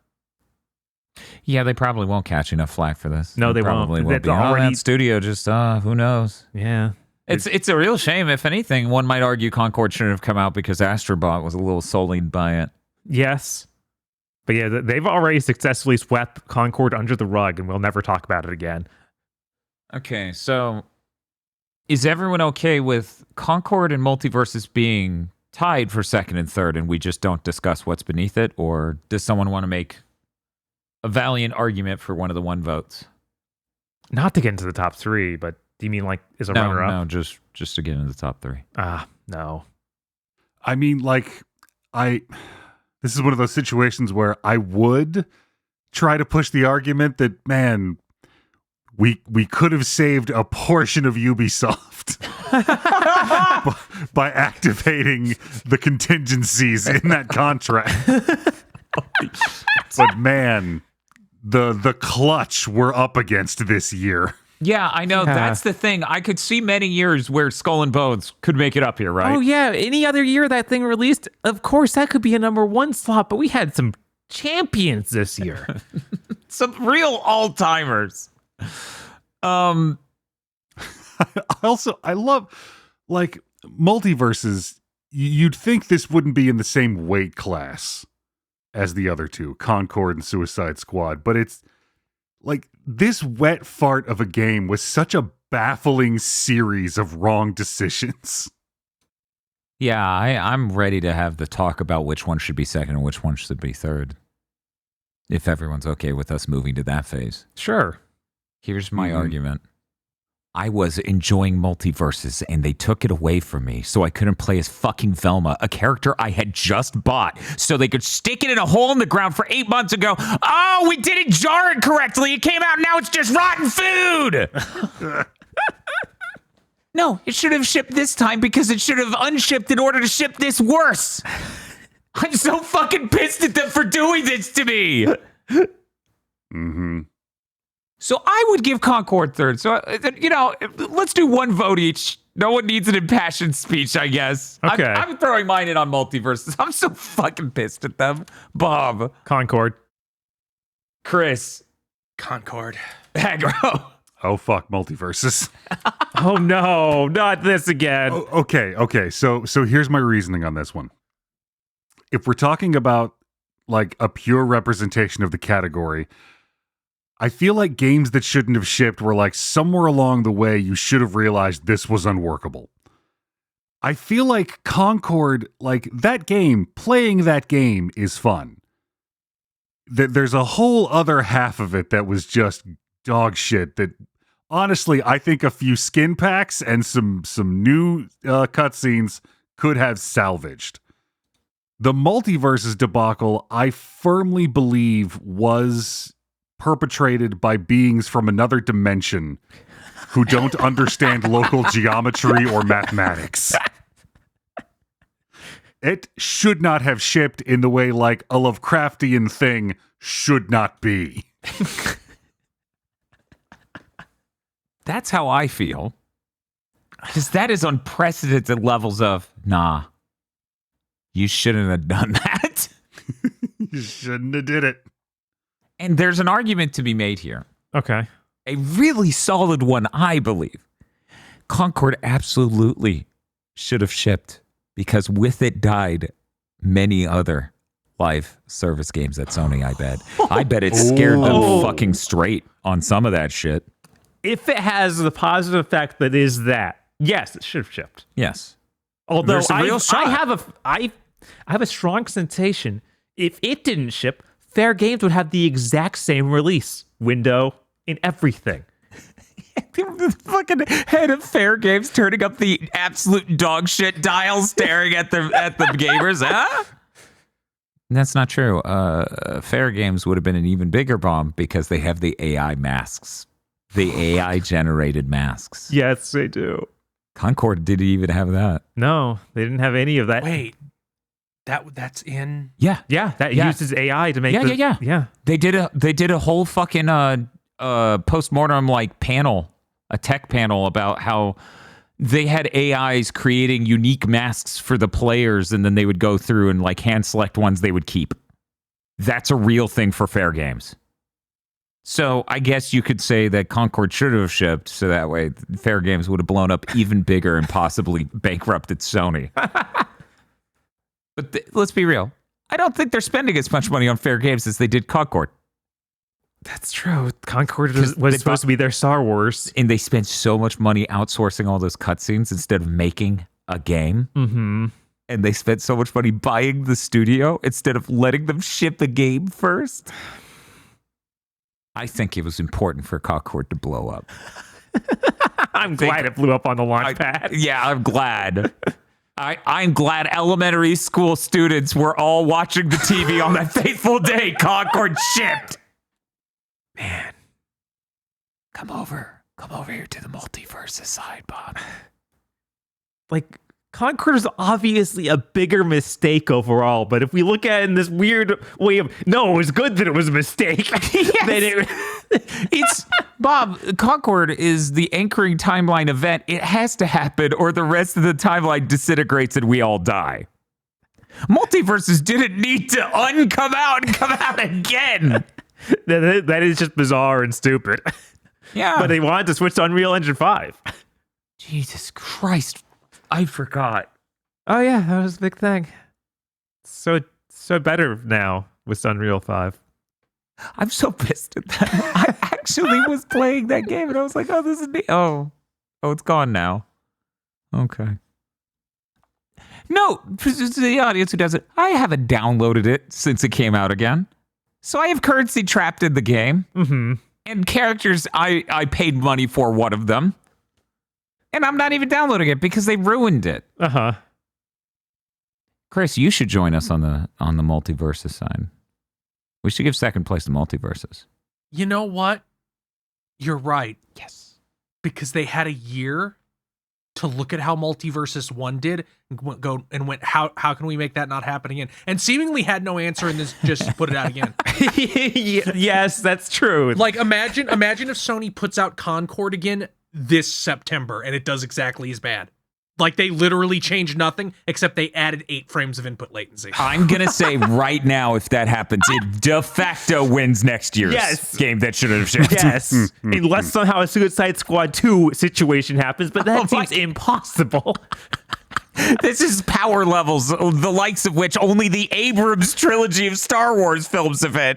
Yeah, they probably won't catch enough flack for this. No, they probably won't. Be. That studio just, who knows? Yeah. It's a real shame. If anything, one might argue Concord shouldn't have come out because Astrobot was a little sullied by it. Yes. But yeah, they've already successfully swept Concord under the rug, and we'll never talk about it again. Okay, so is everyone okay with Concord and Multiverses being tied for second and third, and we just don't discuss what's beneath it? Or does someone want to make a valiant argument for one of the one votes? Not to get into the top three, but do you mean like as a runner-up? No, just to get into the top three. No. I mean, like, this is one of those situations where I would try to push the argument that, man, we could have saved a portion of Ubisoft by activating the contingencies in that contract. But man, the clutch we're up against this year. Yeah, I know. Yeah. That's the thing. I could see many years where Skull and Bones could make it up here, right? Oh yeah, any other year that thing released, of course that could be a number 1 slot, but we had some champions this year. Some real all-timers. I love, like, multiverses. You'd think this wouldn't be in the same weight class as the other two, Concord and Suicide Squad, but it's like this wet fart of a game was such a baffling series of wrong decisions. Yeah, I'm ready to have the talk about which one should be second and which one should be third. If everyone's okay with us moving to that phase. Sure. Here's my argument. I was enjoying multiverses and they took it away from me, so I couldn't play as fucking Velma, a character I had just bought, so they could stick it in a hole in the ground for 8 months and go, oh, we didn't jar it correctly. It came out, now it's just rotten food. No, it should have shipped this time because it should have unshipped in order to ship this worse. I'm so fucking pissed at them for doing this to me. Mm-hmm. So I would give Concord third. So, let's do one vote each. No one needs an impassioned speech, I guess. Okay. I'm throwing mine in on multiverses. I'm so fucking pissed at them. Bob. Concord. Chris. Concord. Aggro. Oh, fuck, multiverses. Oh no, not this again. Okay. So here's my reasoning on this one. If we're talking about like a pure representation of the category, I feel like games that shouldn't have shipped were like somewhere along the way you should have realized this was unworkable. I feel like Concord, like that game, playing that game is fun. There's a whole other half of it that was just dog shit that honestly, I think a few skin packs and some new cutscenes could have salvaged. The multiverses debacle, I firmly believe, was perpetrated by beings from another dimension who don't understand local geometry or mathematics. It should not have shipped in the way like a Lovecraftian thing should not be. That's how I feel. Because that is unprecedented levels of, nah, you shouldn't have done that. You shouldn't have did it. And there's an argument to be made here. Okay. A really solid one, I believe. Concord absolutely should have shipped because with it died many other live service games at Sony, I bet. I bet it scared them fucking straight on some of that shit. If it has the positive effect that is that, yes, it should have shipped. Yes. Although There's a real shot. I have a strong sensation if it didn't ship, Fair Games would have the exact same release window in everything. The fucking head of Fair Games turning up the absolute dog shit dial, staring at the gamers. Huh? That's not true. Fair Games would have been an even bigger bomb because they have the AI masks, the AI generated masks. Yes, they do. Concord didn't even have that. No, they didn't have any of that. Wait, that's in. Yeah, That uses AI to make. Yeah. They did a whole fucking postmortem like panel, a tech panel about how they had AIs creating unique masks for the players, and then they would go through and like hand select ones they would keep. That's a real thing for Fair Games. So I guess you could say that Concord should have shipped, so that way Fair Games would have blown up even bigger and possibly bankrupted Sony. But let's be real. I don't think they're spending as much money on Fair Games as they did Concord. That's true. Concord was supposed to be their Star Wars. And they spent so much money outsourcing all those cutscenes instead of making a game. Mm-hmm. And they spent so much money buying the studio instead of letting them ship a game first. I think it was important for Concord to blow up. I'm glad it blew up on the launch pad. Yeah, I'm glad. I'm glad elementary school students were all watching the TV on that fateful day Concord shipped. Man, come over here to the multiverse side, Bob. Like, Concord is obviously a bigger mistake overall, but if we look at it in this weird way of, no, it was good that it was a mistake. It's Bob, Concord is the anchoring timeline event. It has to happen or the rest of the timeline disintegrates and we all die. Multiverses didn't need to come out and come out again. That is just bizarre and stupid. Yeah. But they wanted to switch to Unreal Engine 5. Jesus Christ. I forgot. Oh yeah, that was a big thing. So better now with Unreal 5. I'm so pissed at that. I actually was playing that game and I was like, oh, this is neat. Oh, it's gone now. Okay. No, to the audience who doesn't, I haven't downloaded it since it came out again. So I have currency trapped in the game. Mm-hmm. And characters, I paid money for one of them. And I'm not even downloading it because they ruined it. Uh-huh. Chris, you should join us on the Multiverses side. We should give second place to Multiverses. You know what? You're right. Yes. Because they had a year to look at how Multiverses 1 did and went, how can we make that not happen again? And seemingly had no answer and just put it out again. Yes, that's true. Like, imagine if Sony puts out Concord again this September and it does exactly as bad. Like, they literally changed nothing except they added 8 frames of input latency. I'm going to say right now, if that happens, it de facto wins next year's game that should have shipped. Yes. Unless somehow a Suicide Squad 2 situation happens, but that seems impossible. This is power levels, the likes of which only the Abrams trilogy of Star Wars films have had.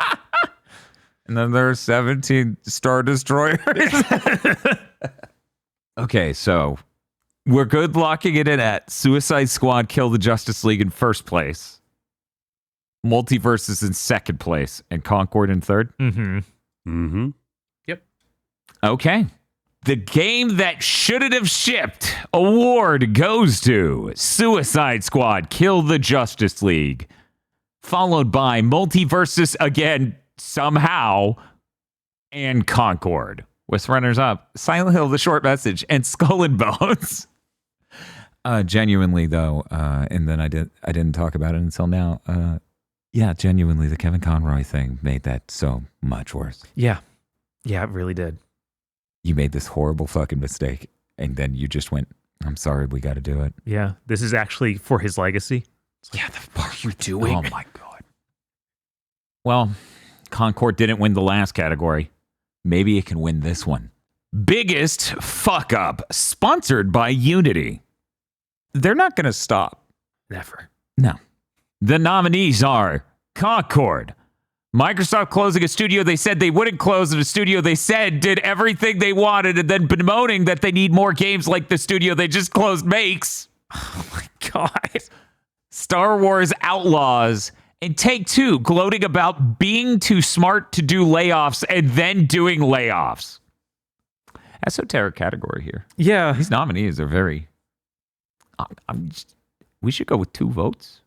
And then there are 17 Star Destroyers. Okay, so we're good locking it in at Suicide Squad Kill the Justice League in first place. Multiverses in second place. And Concord in third? Mm-hmm. Mm-hmm. Yep. Okay. The game that shouldn't have shipped award goes to Suicide Squad Kill the Justice League. Followed by Multiverses again, somehow, and Concord. With runners up, Silent Hill, The Short Message, and Skull and Bones. Genuinely though, and then I didn't talk about it until now. Yeah, genuinely, the Kevin Conroy thing made that so much worse. Yeah. Yeah, it really did. You made this horrible fucking mistake, and then you just went, I'm sorry, we got to do it. Yeah, this is actually for his legacy. Yeah, the fuck you doing? Oh my God. Well, Concord didn't win the last category. Maybe it can win this one. Biggest fuck up, sponsored by Unity. They're not going to stop. Never. No. The nominees are Concord, Microsoft closing a studio they said they wouldn't close, and a studio they said did everything they wanted, and then bemoaning that they need more games like the studio they just closed makes. Oh my God. Star Wars Outlaws, and Take-Two gloating about being too smart to do layoffs and then doing layoffs. Esoteric category here. Yeah. These nominees are very... we should go with 2 votes.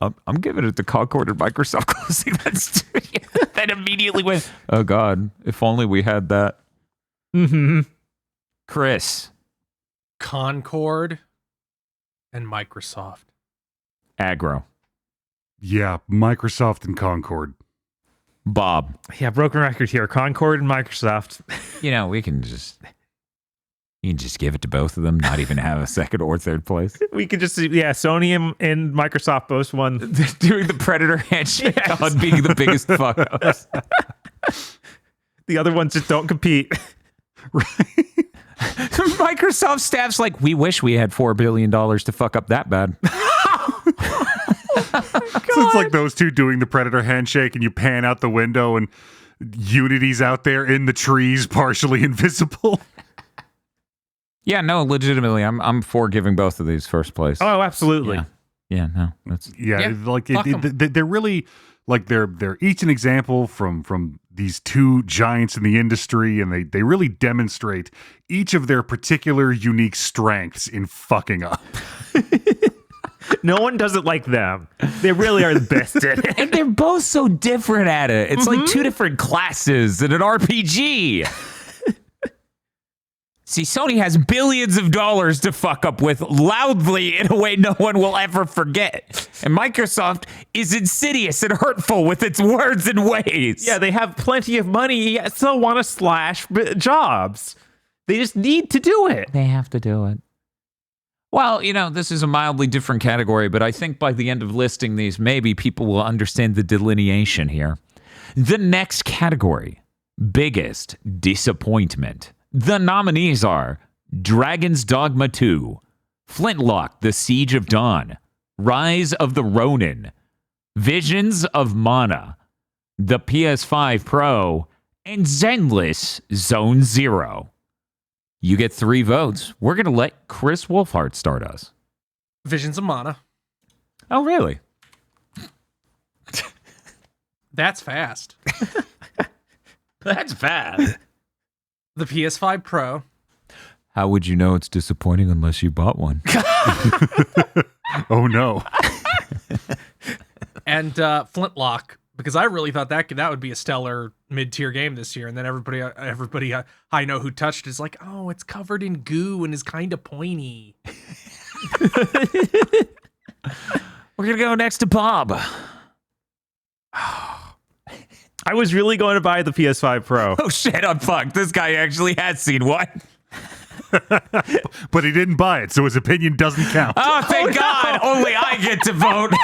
I'm giving it to Concord and Microsoft closing that studio. Then immediately went, oh God, if only we had that. Mm-hmm. Chris. Concord and Microsoft. Aggro. Yeah, Microsoft and Concord. Bob. Yeah, broken record here. Concord and Microsoft. You know, you can just give it to both of them, not even have a second or third place. We could just, Sony and Microsoft both won. They're doing the Predator handshake on being the biggest fuck ups. The other ones just don't compete. Right. Microsoft staff's like, we wish we had $4 billion to fuck up that bad. So it's like those two doing the Predator handshake, and you pan out the window, and Unity's out there in the trees, partially invisible. Yeah, no, legitimately, I'm for giving both of these first place. Oh, absolutely. Yeah, no, that's Yeah, Yeah, like fuck 'em. they're really like they're each an example from these two giants in the industry, and they really demonstrate each of their particular unique strengths in fucking up. No one does it like them. They really are the best at it. And they're both so different at it. It's like two different classes in an RPG. See, Sony has billions of dollars to fuck up with loudly in a way no one will ever forget. And Microsoft is insidious and hurtful with its words and ways. Yeah, they have plenty of money, yet still want to slash jobs. They just need to do it. They have to do it. Well, this is a mildly different category, but I think by the end of listing these, maybe people will understand the delineation here. The next category, biggest disappointment. The nominees are Dragon's Dogma 2, Flintlock, The Siege of Dawn, Rise of the Ronin, Visions of Mana, the PS5 Pro, and Zenless Zone Zero. You get 3 votes. We're going to let Chris Wolfhart start us. Visions of Mana. Oh, really? That's fast. That's fast. The PS5 Pro. How would you know it's disappointing unless you bought one? Oh, no. And Flintlock, because I really thought that would be a stellar mid-tier game this year, and then everybody I know who touched it is like, oh, it's covered in goo and is kind of pointy. We're going to go next to Bob. I was really going to buy the PS5 Pro. Oh, shit, I'm fucked. This guy actually has seen one. But he didn't buy it, so his opinion doesn't count. Oh, thank God. Only I get to vote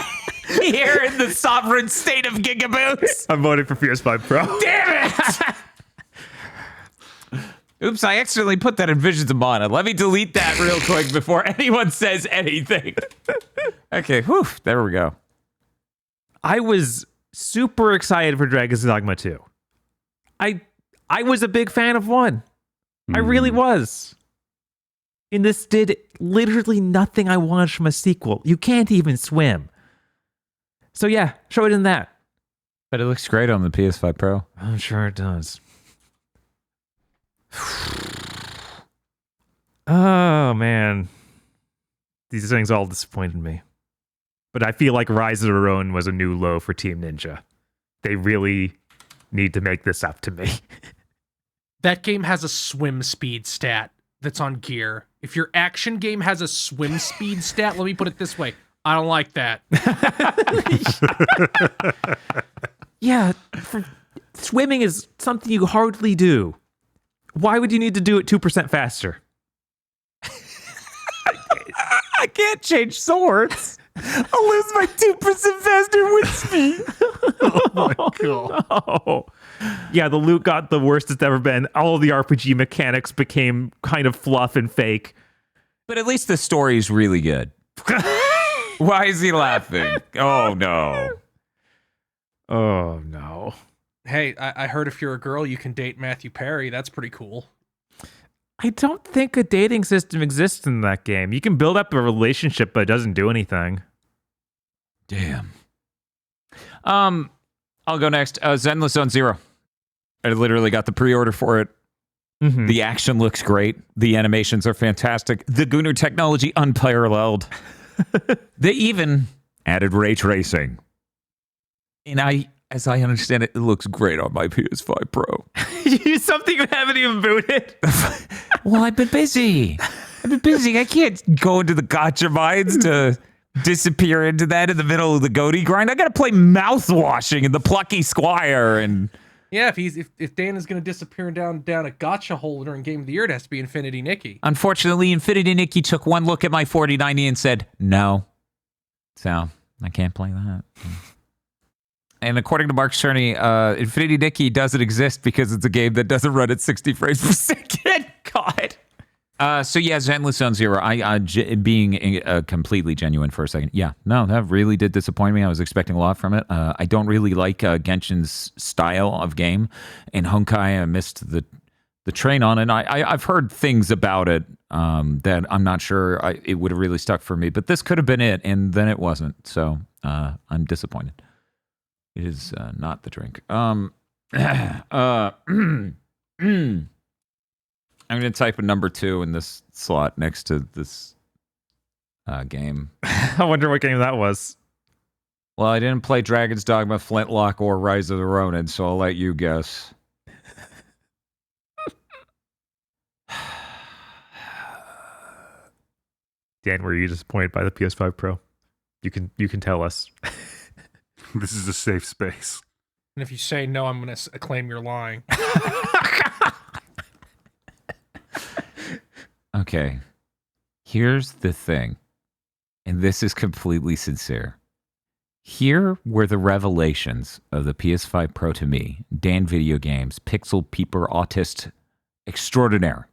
here in the sovereign state of GigaBoots. I'm voting for PS5 Pro. Damn it. Oops, I accidentally put that in Visions of Mana. Let me delete that real quick before anyone says anything. Okay, whew, there we go. I was super excited for Dragon's Dogma 2. I was a big fan of 1. I really was. And this did literally nothing I wanted from a sequel. You can't even swim. So yeah, show it in that. But it looks great on the PS5 Pro. I'm sure it does. Oh, man. These things all disappointed me. But I feel like Rise of the Ronin was a new low for Team Ninja. They really need to make this up to me. That game has a swim speed stat that's on gear. If your action game has a swim speed stat, let me put it this way. I don't like that. Yeah, swimming is something you hardly do. Why would you need to do it 2% faster? I can't change swords. I'll lose my 2% faster wind speed. Oh my God. No. Yeah, the loot got the worst it's ever been. All of the RPG mechanics became kind of fluff and fake. But at least the story's really good. Why is he laughing? Oh, no. Oh, no. Hey, I heard if you're a girl, you can date Matthew Perry. That's pretty cool. I don't think a dating system exists in that game. You can build up a relationship, but it doesn't do anything. Damn. I'll go next. Zenless Zone Zero. I literally got the pre-order for it. Mm-hmm. The action looks great. The animations are fantastic. The Gunnar technology unparalleled. They even added ray tracing. And as I understand it, it looks great on my PS5 Pro. You use something you haven't even booted. Well, I've been busy. I can't go into the gotcha mines to disappear into that in the middle of the goatee grind. I got to play mouthwashing and the plucky squire and... Yeah, if Dan is going to disappear down a gotcha hole during Game of the Year, it has to be Infinity Nikki. Unfortunately, Infinity Nikki took one look at my 4090 and said, no. So, I can't play that. And according to Mark Cerny, Infinity Nikki doesn't exist because it's a game that doesn't run at 60 frames per second. God. So yeah, Zenless Zone Zero. Being completely genuine for a second. Yeah, no, that really did disappoint me. I was expecting a lot from it. I don't really like Genshin's style of game. And Honkai, I missed the train on it. I've heard things about it that I'm not sure it would have really stuck for me. But this could have been it, and then it wasn't. So I'm disappointed. It is not the drink. I'm going to type a number 2 in this slot next to this game. I wonder what game that was. Well, I didn't play Dragon's Dogma, Flintlock, or Rise of the Ronin, so I'll let you guess. Dan, were you disappointed by the PS5 Pro? You can tell us. This is a safe space. And if you say no, I'm going to claim you're lying. Okay. Here's the thing, and this is completely sincere. Here were the revelations of the PS5 Pro to me, Dan Video Games, Pixel Peeper Autist Extraordinaire.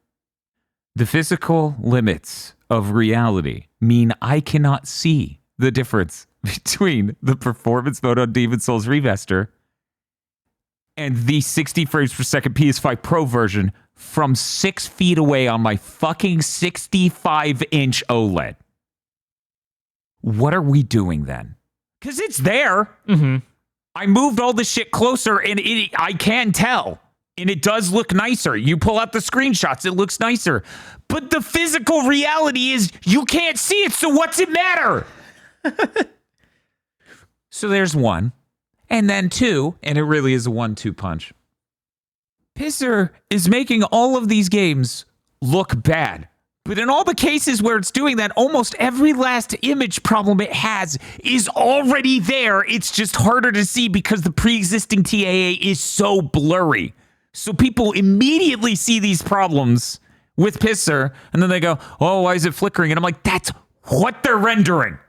The physical limits of reality mean I cannot see the difference between the performance mode on Demon's Souls Remaster and the 60 frames per second PS5 Pro version from 6 feet away on my fucking 65-inch OLED. What are we doing then? Because it's there. Mm-hmm. I moved all this shit closer, and I can tell. And it does look nicer. You pull out the screenshots, it looks nicer. But the physical reality is you can't see it, so what's it matter? So there's one. And then 2, and it really is a 1-2 punch. Pisser is making all of these games look bad. But in all the cases where it's doing that, almost every last image problem it has is already there. It's just harder to see because the pre-existing TAA is so blurry. So people immediately see these problems with Pisser, and then they go, oh, why is it flickering? And I'm like, that's what they're rendering.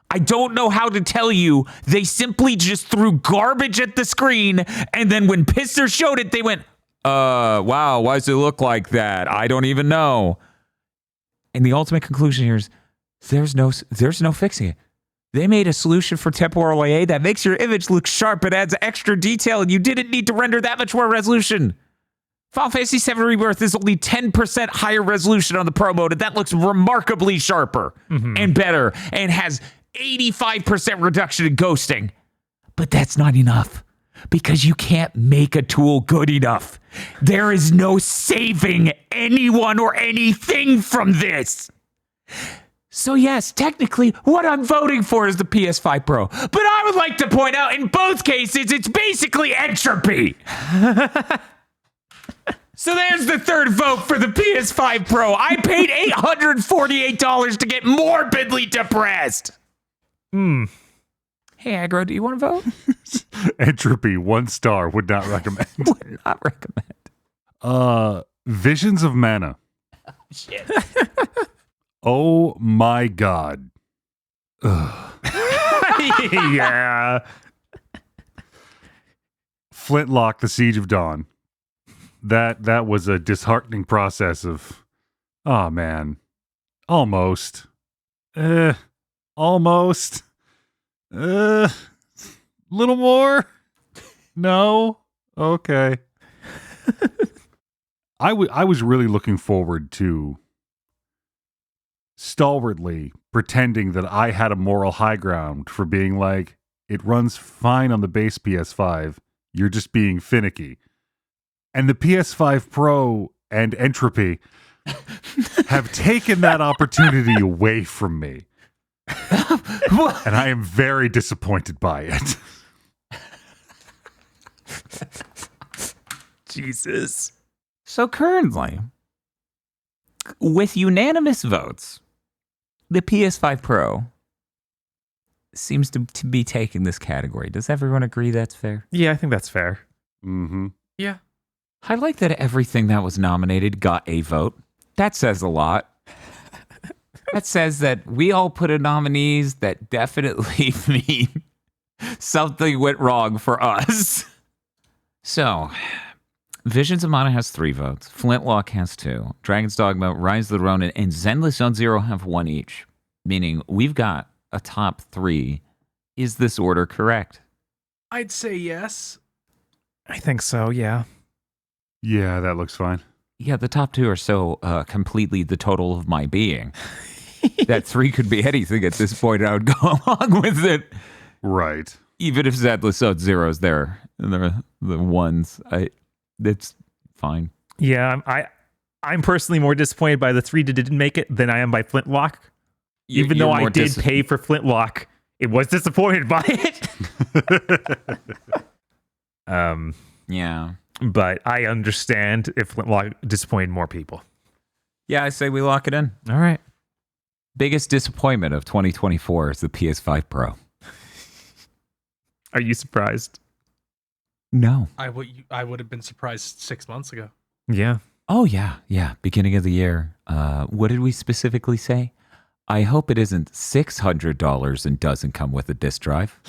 I don't know how to tell you. They simply just threw garbage at the screen, and then when Pisser showed it, they went, wow, why does it look like that? I don't even know. And the ultimate conclusion here is there's no fixing it. They made a solution for temporal AA that makes your image look sharp and adds extra detail, and you didn't need to render that much more resolution. Final Fantasy VII Rebirth is only 10% higher resolution on the Pro mode, and that looks remarkably sharper and better, and has 85% reduction in ghosting. But that's not enough, because you can't make a tool good enough. There is no saving anyone or anything from this. So yes, technically, what I'm voting for is the PS5 Pro. But I would like to point out, in both cases, it's basically entropy. So there's the third vote for the PS5 Pro. I paid $848 to get morbidly depressed. Hey, Aggro, do you want to vote? Entropy, 1 star. Would not recommend. Would not recommend. Visions of Mana. Shit. Oh my god. Yeah. Flintlock, The Siege of Dawn. That was a disheartening process of, oh man, almost. Almost. Little more? No? Okay. I was really looking forward to stalwartly pretending that I had a moral high ground for being like, it runs fine on the base PS5, you're just being finicky. And the PS5 Pro and Entropy have taken that opportunity away from me. And I am very disappointed by it. Jesus. So currently, with unanimous votes, the PS5 Pro seems to be taking this category. Does everyone agree that's fair? Yeah, I think that's fair. Mm-hmm. Yeah. I like that everything that was nominated got a vote. That says a lot. That says that we all put in nominees that definitely mean something went wrong for us. So, Visions of Mana has 3 votes. Flintlock has 2. Dragon's Dogma, Rise of the Ronin, and Zenless Zone Zero have 1 each. Meaning we've got a top 3. Is this order correct? I'd say yes. I think so, yeah. Yeah, that looks fine. Yeah, the top 2 are so completely the total of my being. That 3 could be anything at this point. I would go along with it. Right. Even if Zedless zeros there, the ones, it's fine. Yeah, I'm personally more disappointed by the 3 that didn't make it than I am by Flintlock. Even though I did pay for Flintlock, it was disappointed by it. Yeah. But I understand if Flintlock disappointed more people. Yeah, I say we lock it in. All right. Biggest disappointment of 2024 is the PS5 Pro. Are you surprised? No. I would have been surprised 6 months ago. Yeah. Oh, yeah. Yeah. Beginning of the year. What did we specifically say? I hope it isn't $600 and doesn't come with a disk drive.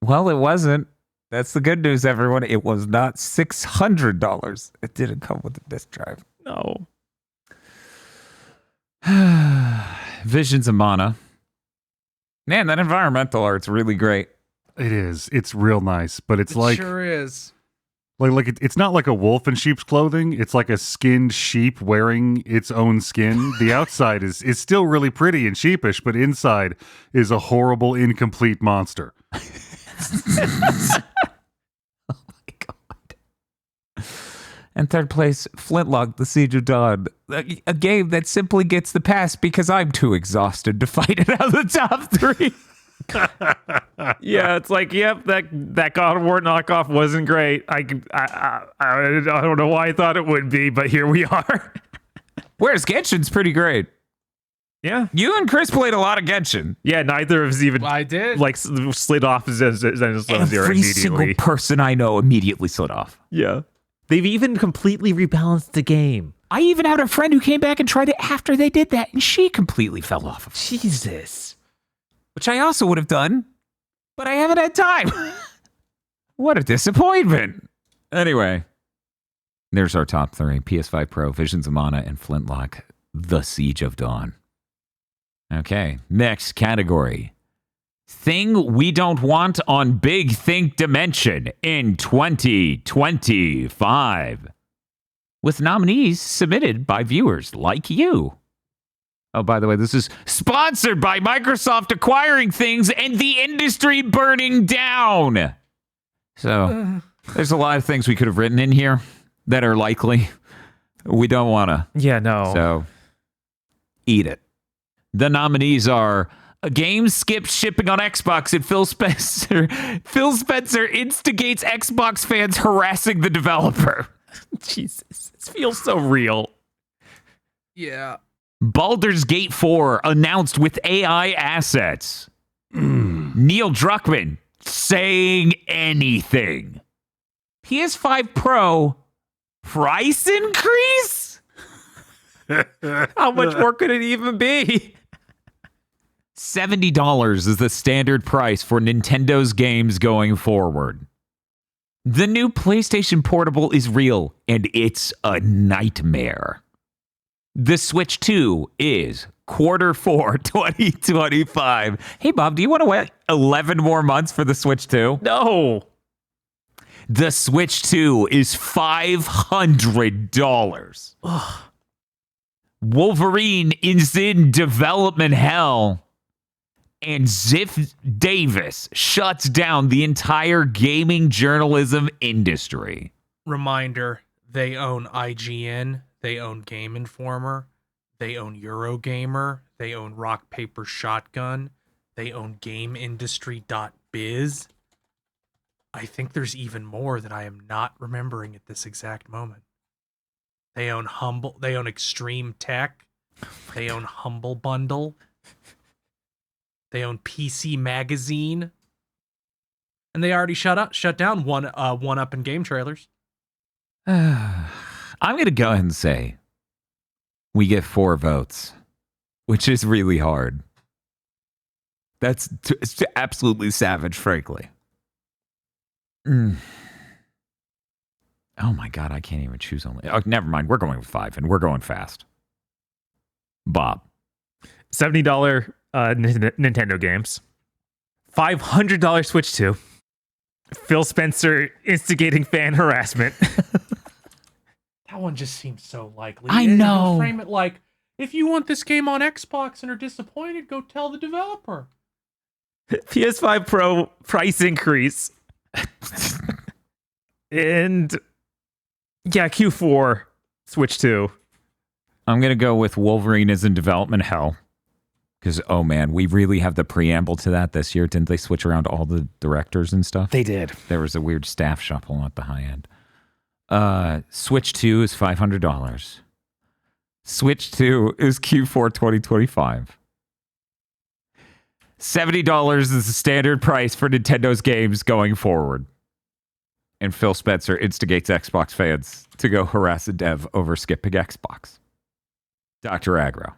Well, it wasn't. That's the good news, everyone. It was not $600. It didn't come with a disk drive. No. Visions of Mana. Man, that environmental art's really great. It is. It's real nice, but it's like sure is. It's not like a wolf in sheep's clothing. It's like a skinned sheep wearing its own skin. The outside is still really pretty and sheepish, but inside is a horrible, incomplete monster. Oh my god. And third place, Flintlock, The Siege of Dawn. A game that simply gets the pass because I'm too exhausted to fight it out of the top 3. Yeah, it's like, yep, that God of War knockoff wasn't great. I don't know why I thought it would be, but here we are. Whereas Genshin's pretty great. Yeah. You and Chris played a lot of Genshin. Yeah, neither of us even I did. like slid off Zen Zero Every single immediately. person I know immediately slid off. Yeah. They've even completely rebalanced the game. I even had a friend who came back and tried it after they did that, and she completely fell off of it. Jesus. Which I also would have done, but I haven't had time. What a disappointment. Anyway, there's our top 3. PS5 Pro, Visions of Mana, and Flintlock, The Siege of Dawn. Okay, next category. Thing we don't want on Big Think Dimension in 2025. With nominees submitted by viewers like you. Oh, by the way, this is sponsored by Microsoft acquiring things and the industry burning down. So there's a lot of things we could have written in here that are likely. We don't want to. Yeah, no. So eat it. The nominees are a game skipped shipping on Xbox and Phil Spencer instigates Xbox fans harassing the developer. Jesus, this feels so real. Yeah. Baldur's Gate 4 announced with AI assets. Neil Druckmann saying anything. PS5 Pro price increase? How much more could it even be? $70 is the standard price for Nintendo's games going forward. The new PlayStation Portable is real, and it's a nightmare. The Switch 2 is Q4 2025. Hey, Bob, do you want to wait 11 more months for the Switch 2? No. The Switch 2 is $500. Ugh. Wolverine is in development hell. And Ziff Davis shuts down the entire gaming journalism industry. Reminder, they own IGN, they own Game Informer, they own Eurogamer, they own Rock Paper Shotgun, they own GameIndustry.biz. I think there's even more that I am not remembering at this exact moment. They own Extreme Tech, they own Humble Bundle. They own PC Magazine, and they already shut down one up in game trailers. I'm going to go ahead and say we get 4 votes, which is really hard. It's absolutely savage, frankly. Oh my God, I can't even choose only. Oh, never mind. We're going with 5, and we're going fast. Bob. $70 Nintendo games. $500 Switch 2. Phil Spencer instigating fan harassment. That one just seems so likely. I know. Frame it like If you want this game on Xbox and are disappointed, go tell the developer. PS5 Pro price increase. And yeah, Q4, Switch 2. I'm going to go with Wolverine is in development hell. Because, oh man, we really have the preamble to that this year. Didn't they switch around all the directors and stuff? They did. There was a weird staff shuffle at the high end. Switch 2 is $500. Switch 2 is Q4 2025. $70 is the standard price for Nintendo's games going forward. And Phil Spencer instigates Xbox fans to go harass a dev over skipping Xbox. Dr. Aggro.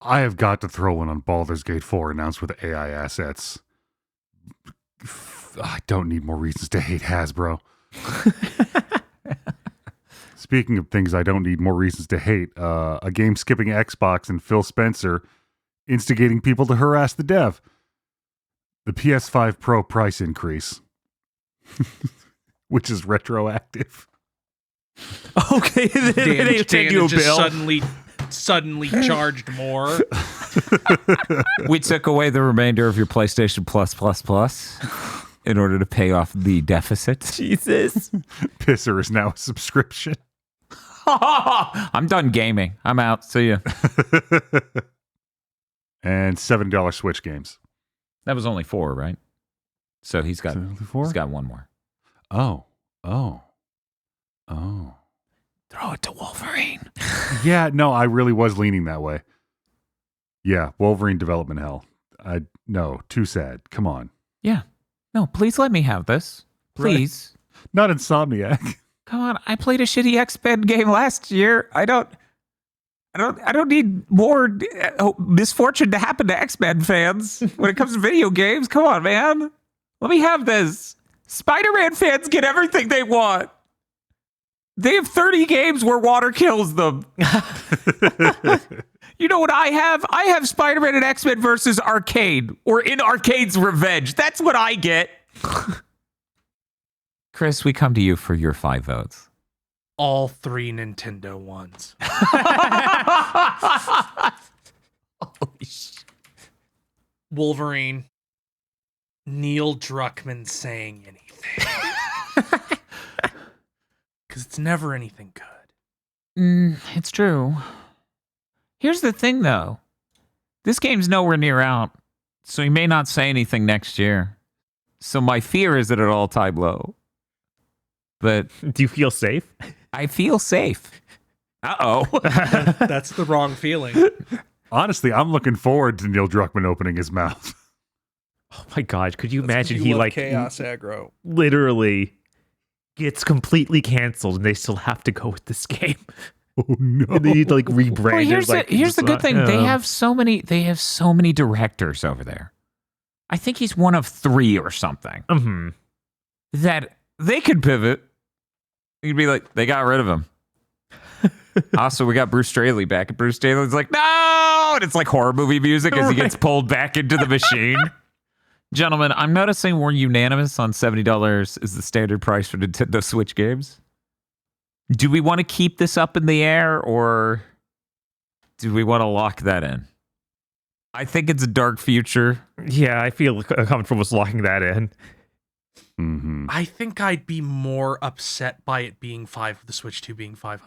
I have got to throw one on Baldur's Gate 4 announced with AI assets. I don't need more reasons to hate Hasbro. Speaking of things I don't need more reasons to hate, a game skipping Xbox and Phil Spencer instigating people to harass the dev. The PS5 Pro price increase, which is retroactive. Okay, they send you a just bill. suddenly charged more. We took away the remainder of your PlayStation Plus in order to pay off the deficit. Jesus. Pisser is now a subscription. I'm done gaming. I'm out. See ya. And $7 Switch games. That was only 4, right? So he's got Four? he's got one more. Oh. Throw it to Wolverine. Yeah, no, I really was leaning that way. Yeah, Wolverine development hell. No, too sad. Come on. Yeah. No, please let me have this. Please. Right. Not Insomniac. Come on. I played a shitty X-Men game last year. I don't need more misfortune to happen to X-Men fans when it comes to video games. Come on, man. Let me have this. Spider-Man fans get everything they want. They have 30 games where water kills them. You know what I have? I have Spider-Man and X-Men versus Arcade, or in Arcade's Revenge. That's what I get. Chris, we come to you for your 5 votes. All 3 Nintendo ones. Holy shit. Wolverine. Neil Druckmann saying anything. Because it's never anything good. It's true. Here's the thing, though. This game's nowhere near out, so he may not say anything next year. So my fear is at an all-time low. But Do you feel safe? I feel safe. Uh-oh. That's the wrong feeling. Honestly, I'm looking forward to Neil Druckmann opening his mouth. Oh my God, could you That's 'cause imagine you he love like chaos aggro. literally gets completely canceled and they still have to go with this game. Oh no. And they need to like rebrand Well, here's it. the good thing. They have so many directors over there. I think he's one of 3 or something. Mm-hmm. That they could pivot. You'd be like, they got rid of him. Also, we got Bruce Straley back, and Bruce Straley's like, no! And it's like horror movie music as he gets pulled back into the machine. Gentlemen, I'm noticing we're unanimous on $70 is the standard price for Nintendo Switch games. Do we want to keep this up in the air, or do we want to lock that in? I think it's a dark future. Yeah, I feel comfortable with locking that in. Mm-hmm. I think I'd be more upset by it being the Switch 2 being $500.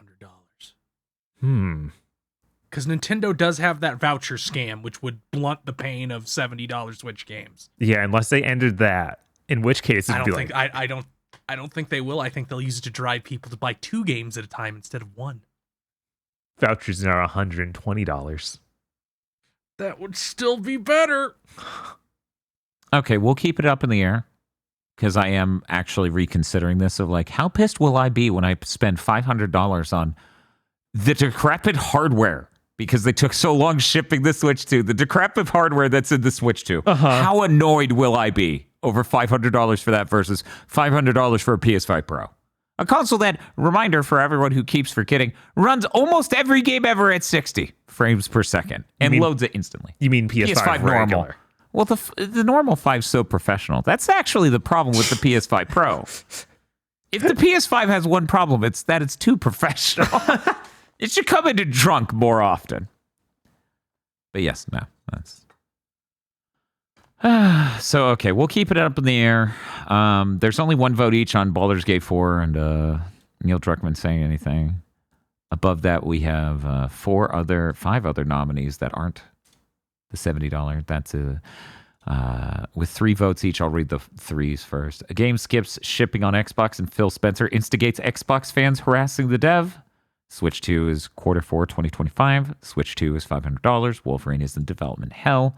Because Nintendo does have that voucher scam, which would blunt the pain of $70 Switch games. Yeah, unless they ended that, in which case it'd be like, I don't think they will. I think they'll use it to drive people to buy 2 games at a time instead of 1. vouchers are $120. That would still be better. Okay, we'll keep it up in the air. Because I am actually reconsidering this of like, how pissed will I be when I spend $500 on the decrepit hardware? Because they took so long shipping the Switch 2. The decrepit hardware that's in the Switch 2. Uh-huh. How annoyed will I be over $500 for that versus $500 for a PS5 Pro? A console that, reminder for everyone who keeps forgetting, runs almost every game ever at 60 frames per second and loads it instantly. You mean PS5 normal. regular? Well, the normal 5's so professional. That's actually the problem with the PS5 Pro. If the PS5 has one problem, it's that it's too professional. It should come into drunk more often. But yes, no, that's. So, okay, we'll keep it up in the air. There's only one vote each on Baldur's Gate 4 and Neil Druckmann saying anything. Above that, we have 5 other nominees that aren't the $70. That's with 3 votes each. I'll read the 3s first. A game skips shipping on Xbox and Phil Spencer instigates Xbox fans harassing the dev. Switch 2 is Q4 2025. Switch 2 is $500. Wolverine is in development hell.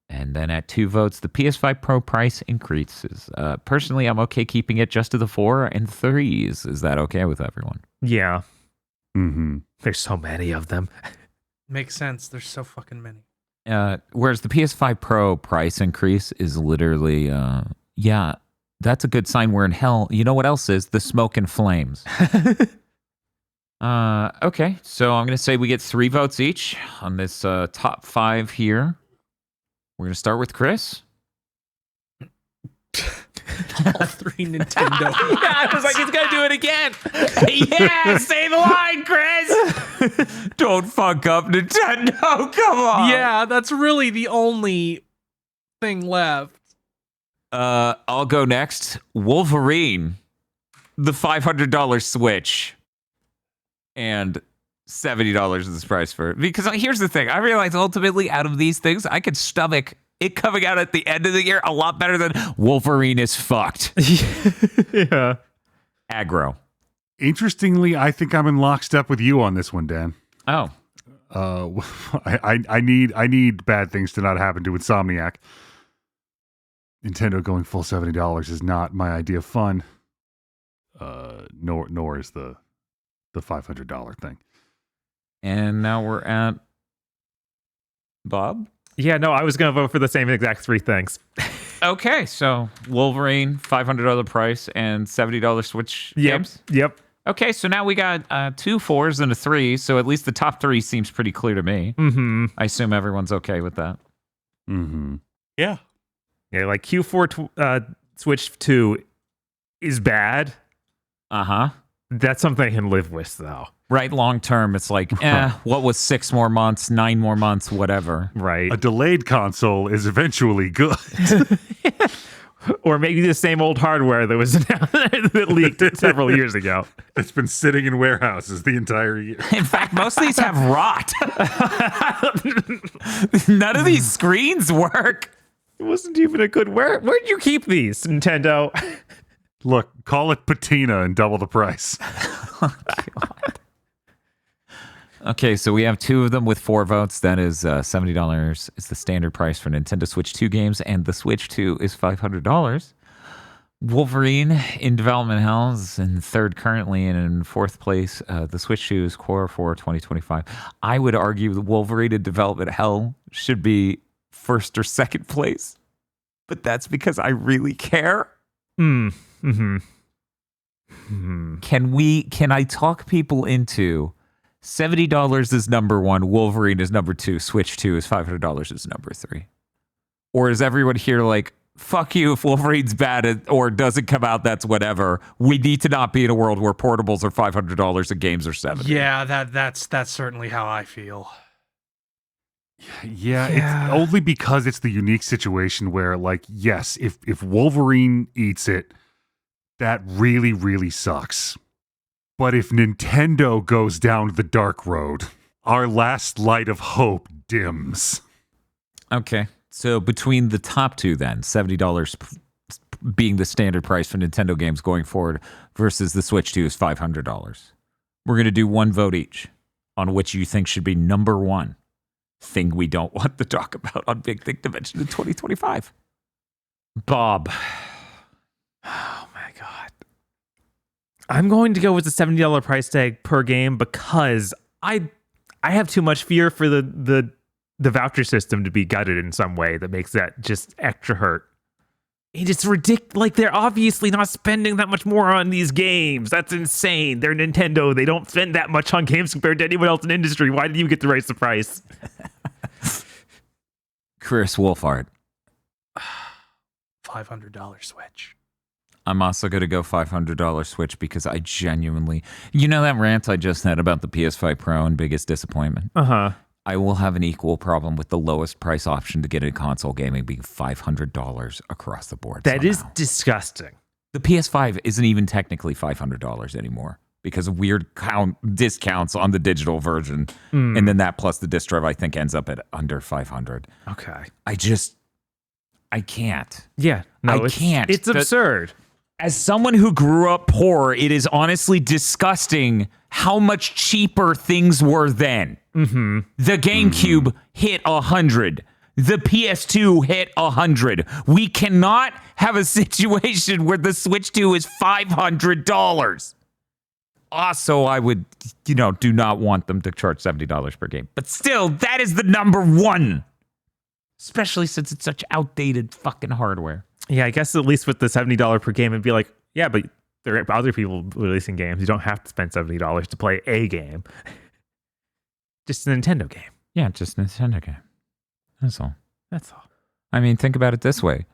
And then at 2 votes, the PS5 Pro price increases. Personally, I'm okay keeping it just to the 4 and 3s. Is that okay with everyone? Yeah. Mm-hmm. There's so many of them. Makes sense. There's so fucking many. Whereas the PS5 Pro price increase is literally, yeah, that's a good sign we're in hell. You know what else is? The smoke and flames. Okay, so I'm going to say we get 3 votes each on this top 5 here. We're going to start with Chris. All 3 Nintendo. Yeah, I was like, he's going to do it again. Yeah, say the line, Chris. Don't fuck up Nintendo. Come on. Yeah, that's really the only thing left. I'll go next. Wolverine, the $500 Switch, and $70 is the price for it. Because here's the thing. I realize ultimately out of these things, I could stomach it coming out at the end of the year a lot better than Wolverine is fucked. Yeah. Aggro. Interestingly, I think I'm in lockstep with you on this one, Dan. Oh. I need bad things to not happen to Insomniac. Nintendo going full $70 is not my idea of fun. Nor is the $500 thing. And now we're at Bob. Yeah, no, I was going to vote for the same exact 3 things. Okay, so Wolverine, $500 price, and $70 Switch games? Yep. Okay, so now we got 2 4s and a 3, so at least the top 3 seems pretty clear to me. Mm-hmm. I assume everyone's okay with that. Mm-hmm. Yeah. Yeah, like Q4 Switch 2 is bad. Uh-huh. That's something I can live with, though. Right, long term, it's like, what was 6 more months, 9 more months, whatever. Right. A delayed console is eventually good. Or maybe the same old hardware that was that leaked several years ago. It's been sitting in warehouses the entire year. In fact, most of these have rot. None of these screens work. It wasn't even a good... Where'd you keep these, Nintendo? Look, call it patina and double the price. Okay, so we have 2 of them with 4 votes. That is $70 is the standard price for Nintendo Switch 2 games, and the Switch 2 is $500. Wolverine in development hell is in 3rd currently, and in 4th place, the Switch 2 is Q4 2025. I would argue the Wolverine in development hell should be 1st or 2nd place, but that's because I really care. Mm-hmm. Can I talk people into $70 is number 1, Wolverine is number 2, Switch 2 is $500 is number 3? Or is everyone here like, fuck you, if Wolverine's bad or doesn't come out, that's whatever. We need to not be in a world where portables are $500 and games are $70. Yeah, that's certainly how I feel. Yeah, it's only because it's the unique situation where, like, yes, if Wolverine eats it, that really, really sucks. But if Nintendo goes down the dark road, our last light of hope dims. Okay, so between the top 2 then, $70 being the standard price for Nintendo games going forward versus the Switch 2 is $500. We're going to do 1 vote each on which you think should be number 1 thing we don't want to talk about on Big Thing Dimension in 2025. Bob. Oh my god. I'm going to go with the $70 price tag per game because I have too much fear for the voucher system to be gutted in some way that makes that just extra hurt. It's ridiculous. Like, they're obviously not spending that much more on these games. That's insane. They're Nintendo. They don't spend that much on games compared to anyone else in the industry. Why did you get to raise the price? Chris Wolfhard. $500 Switch. I'm also going to go $500 Switch because I genuinely... You know that rant I just had about the PS5 Pro and biggest disappointment? Uh-huh. I will have an equal problem with the lowest price option to get in console gaming being $500 across the board. That is somehow. disgusting. The PS5 isn't even technically $500 anymore because of weird discounts on the digital version. And then that plus the disc drive, I think, ends up at under $500. Okay. I can't. Yeah. No, I can't. It's absurd. As someone who grew up poor, it is honestly disgusting how much cheaper things were then. Mm-hmm. The GameCube hit 100. The PS2 hit 100. We cannot have a situation where the Switch 2 is $500. Also, I would, do not want them to charge $70 per game. But still, that is the number one. Especially since it's such outdated fucking hardware. Yeah, I guess at least with the $70 per game, it'd be like, yeah, but there are other people releasing games. You don't have to spend $70 to play a game. Just a Nintendo game. Yeah, just a Nintendo game. That's all. That's all. I mean, think about it this way.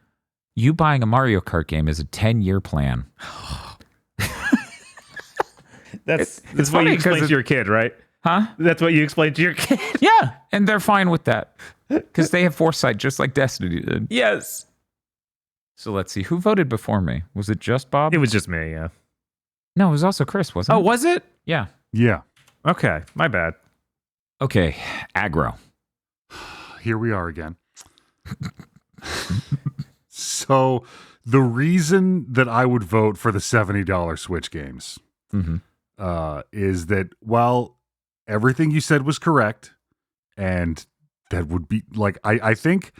You buying a Mario Kart game is a 10-year plan. That's It's what funny you explain 'cause to your kid, right? Huh? That's what you explain to your kid. Yeah, and they're fine with that. Because they have foresight just like Destiny did. Yes. So let's see. Who voted before me? Was it just Bob? It was just me, yeah. No, it was also Chris, wasn't it? Oh, was it? Yeah. Yeah. Okay, my bad. Okay, aggro. Here we are again. So the reason that I would vote for the $70 Switch games is that while everything you said was correct, and that would be like, I think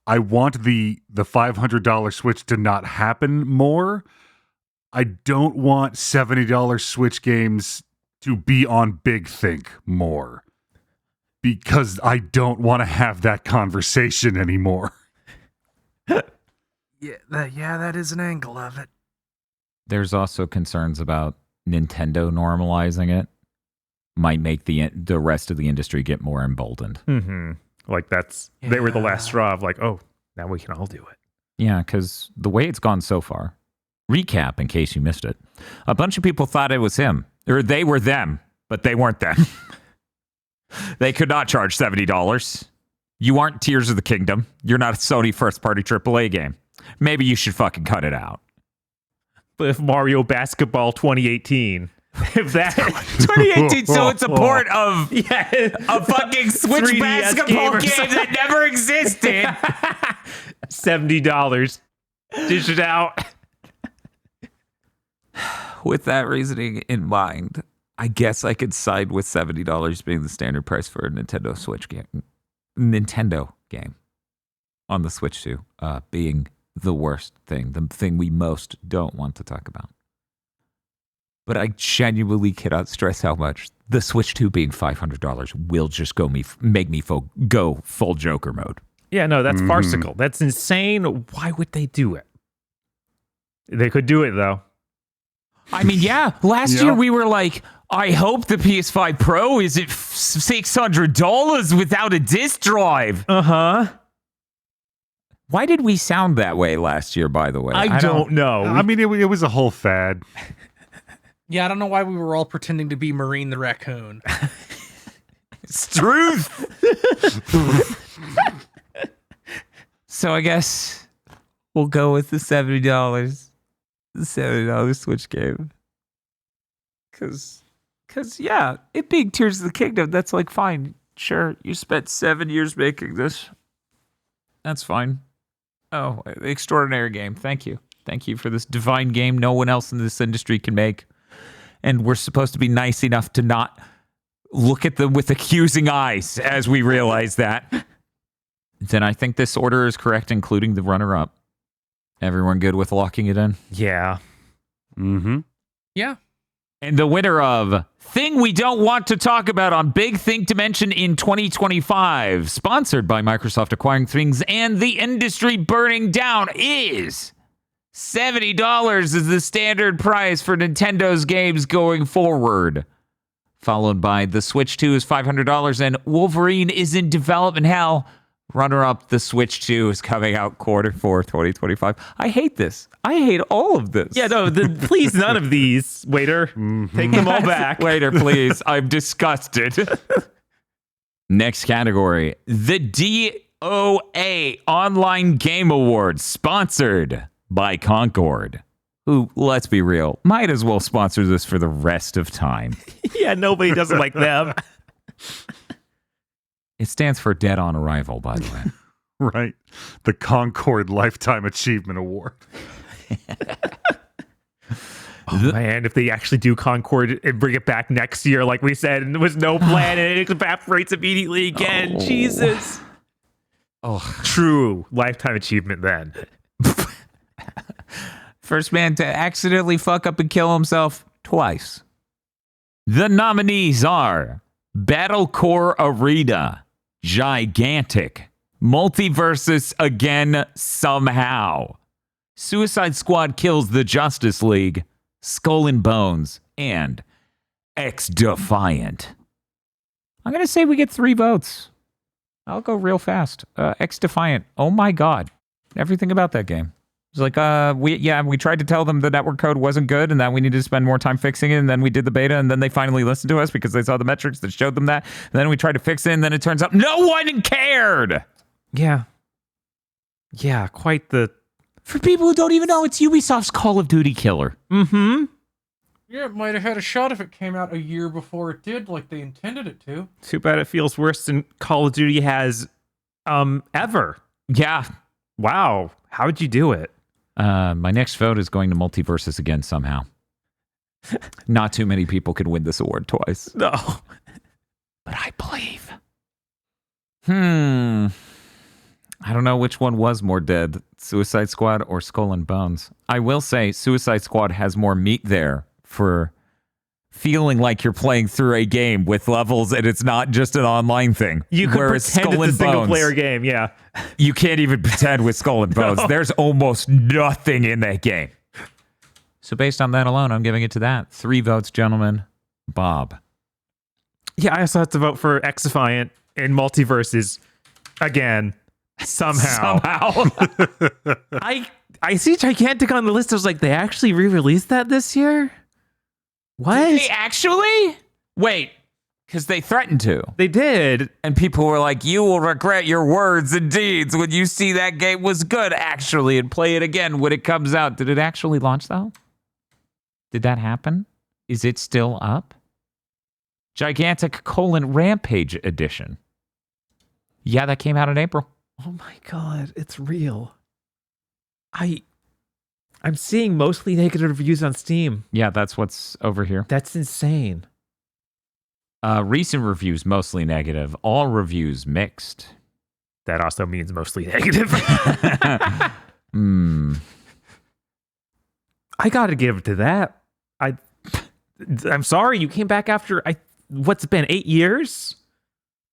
I want the $500 Switch to not happen more. I don't want $70 Switch games to be on Big Think more. Because I don't want to have that conversation anymore. That is an angle of it. There's also concerns about Nintendo normalizing it. Might make the rest of the industry get more emboldened. Mm-hmm. Like they were the last straw of like, oh, now we can all do it. Yeah, because the way it's gone so far. Recap, in case you missed it. A bunch of people thought it was him. Or they were them, but they weren't them. They could not charge $70. You aren't Tears of the Kingdom. You're not a Sony first-party AAA game. Maybe you should fucking cut it out. But if Mario Basketball 2018, if that 2018, so it's a port of a fucking Switch 3DS basketball game game that never existed. $70. Dish it out. With that reasoning in mind, I guess I could side with $70 being the standard price for a Nintendo Switch game. Nintendo game on the Switch 2 being the worst thing, the thing we most don't want to talk about. But I genuinely cannot stress how much the Switch 2 being $500 will just make me go full Joker mode. Yeah, no, that's farcical. That's insane. Why would they do it? They could do it, though. I mean, yeah, last year we were like, I hope the PS5 Pro is at $600 without a disc drive. Uh-huh. Why did we sound that way last year, by the way? I don't know. I mean, it was a whole fad. Yeah, I don't know why we were all pretending to be Marine the Raccoon. It's truth. So I guess we'll go with the $70. The $70 Switch game. Because, yeah, it being Tears of the Kingdom, that's like, fine. Sure, you spent 7 years making this. That's fine. Oh, extraordinary game. Thank you. Thank you for this divine game no one else in this industry can make. And we're supposed to be nice enough to not look at them with accusing eyes as we realize that. Then I think this order is correct, including the runner-up. Everyone good with locking it in? Yeah. Mm-hmm. Yeah. And the winner of Thing We Don't Want to Talk About on Big Think Dimension in 2025, sponsored by Microsoft Acquiring Things and the industry burning down, is $70 is the standard price for Nintendo's games going forward. Followed by the Switch 2 is $500 and Wolverine is in development hell. Runner-up, the Switch 2 is coming out Q4 2025. I hate this. I hate all of this. Yeah, no, please, none of these. Waiter, take them all back. Waiter, please. I'm disgusted. Next category, the DOA Online Game Awards, sponsored by Concord, who, let's be real, might as well sponsor this for the rest of time. Yeah, nobody doesn't like them. It stands for Dead on Arrival, by the way. Right. The Concord Lifetime Achievement Award. Oh, man, if they actually do Concord and bring it back next year, like we said, and there was no plan and it evaporates immediately again. Oh. Jesus. Oh, True lifetime achievement then. first man to accidentally fuck up and kill himself twice. The nominees are Battlecore Arena, Gigantic, Multiversus Again Somehow, Suicide Squad Kills the Justice League, Skull and Bones, and X Defiant. I'm going to say we get 3 votes. I'll go real fast. X Defiant. Oh my God. Everything about that game. It's like, we tried to tell them the network code wasn't good and that we needed to spend more time fixing it. And then we did the beta and then they finally listened to us because they saw the metrics that showed them that. And then we tried to fix it and then it turns out no one cared. Yeah. Yeah, quite the... For people who don't even know, it's Ubisoft's Call of Duty killer. Mm-hmm. Yeah, it might have had a shot if it came out a year before it did, like they intended it to. Too bad it feels worse than Call of Duty has ever. Yeah. Wow. How'd you do it? My next vote is going to Multiversus Again somehow. Not too many people could win this award twice. No. But I believe. I don't know which one was more dead, Suicide Squad or Skull and Bones. I will say Suicide Squad has more meat there for feeling like you're playing through a game with levels and it's not just an online thing. You could Whereas pretend Skull it's a and single Bones, player game, yeah. you can't even pretend with Skull and Bones. No. There's almost nothing in that game. So based on that alone, I'm giving it to that. 3 votes, gentlemen. Bob. Yeah, I also have to vote for X Defiant and Multiverses again. Somehow. I see Gigantic on the list. I was like, they actually re-released that this year? What? Did they actually? Wait, because they threatened to. They did. And people were like, you will regret your words and deeds when you see that game was good, actually, and play it again when it comes out. Did it actually launch, though? Did that happen? Is it still up? Gigantic Rampage Edition. Yeah, that came out in April. Oh my God, it's real. I'm seeing mostly negative reviews on Steam. Yeah, that's what's over here. That's insane. Recent reviews, mostly negative. All reviews, mixed. That also means mostly negative. Hmm. I gotta give it to that. I'm sorry, you came back after what's it been, 8 years?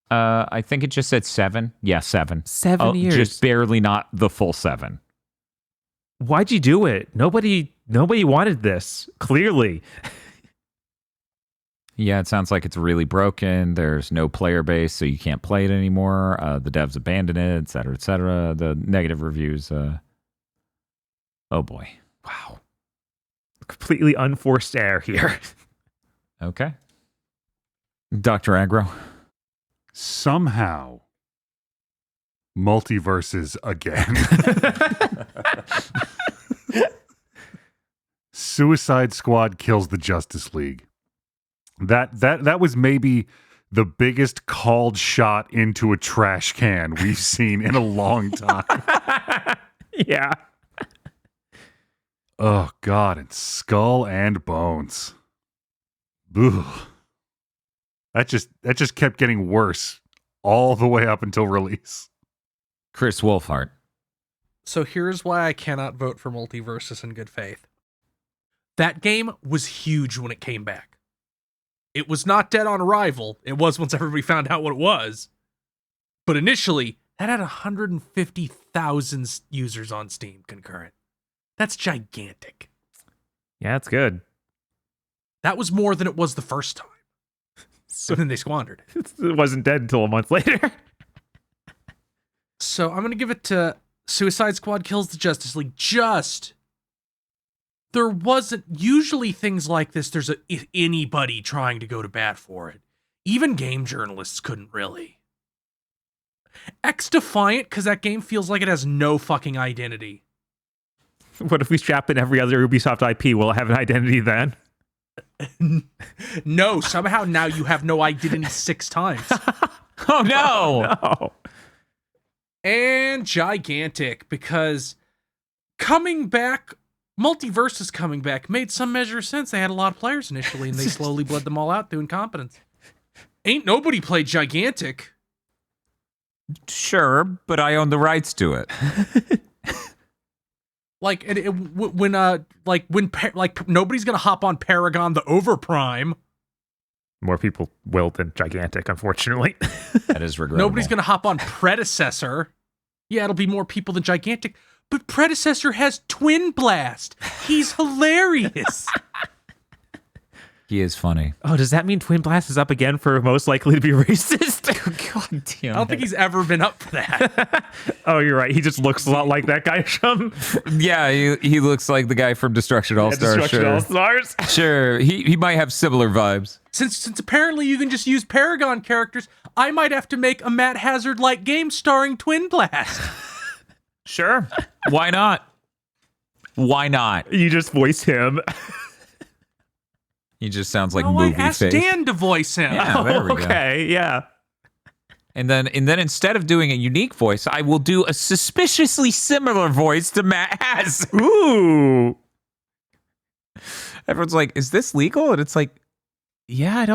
I think it just said 7. Yeah, 7. 7 years. Just barely not the full 7. Why'd you do it? Nobody wanted this, clearly. Yeah, it sounds like it's really broken. There's no player base, so you can't play it anymore. The devs abandoned it, et cetera, et cetera. The negative reviews. Oh boy. Wow. Completely unforced error here. Okay. Dr. Aggro. Somehow, Multiverses Again. Suicide Squad Kills the Justice League. That was maybe the biggest called shot into a trash can we've seen in a long time. Yeah. Oh God, and Skull and Bones. Ugh. That just kept getting worse all the way up until release. Chris Wolfhart. So here's why I cannot vote for Multiversus in good faith. That game was huge when it came back. It was not dead on arrival. It was once everybody found out what it was. But initially, that had 150,000 users on Steam concurrent. That's gigantic. Yeah, that's good. That was more than it was the first time. So then they squandered it. It wasn't dead until a month later. So I'm going to give it to Suicide Squad Kills the Justice League. There wasn't usually things like this. There's anybody trying to go to bat for it. Even game journalists couldn't really. X Defiant, because that game feels like it has no fucking identity. What if we strap in every other Ubisoft IP? Will it have an identity then? No, somehow now you have no identity 6 times. Oh no! No. And Gigantic, because coming back, Multiversus coming back made some measure of sense. They had a lot of players initially, and they slowly bled them all out through incompetence. Ain't nobody played Gigantic. Sure, but I own the rights to it. Like nobody's gonna hop on Paragon the Overprime. More people will than Gigantic, unfortunately. That is regrettable. Nobody's gonna hop on Predecessor. Yeah, it'll be more people than Gigantic. But Predecessor has Twin Blast. He's hilarious. He is funny. Oh, does that mean Twin Blast is up again for most likely to be racist? God damn. I don't think he's ever been up for that. Oh, you're right. He just looks a lot like that guy from Yeah, he looks like the guy from Destruction All Stars. Destruction Sure. All-Stars. Sure, he might have similar vibes. Since apparently you can just use Paragon characters, I might have to make a Matt Hazard-like game starring Twin Blast. Sure. Why not? Why not? You just voice him. He just sounds like I movie asked face. Dan to voice him. Yeah, there we go. Okay, yeah. And then instead of doing a unique voice, I will do a suspiciously similar voice to Matt Hazard. Ooh. Everyone's like, "Is this legal?" And it's like, "Yeah, I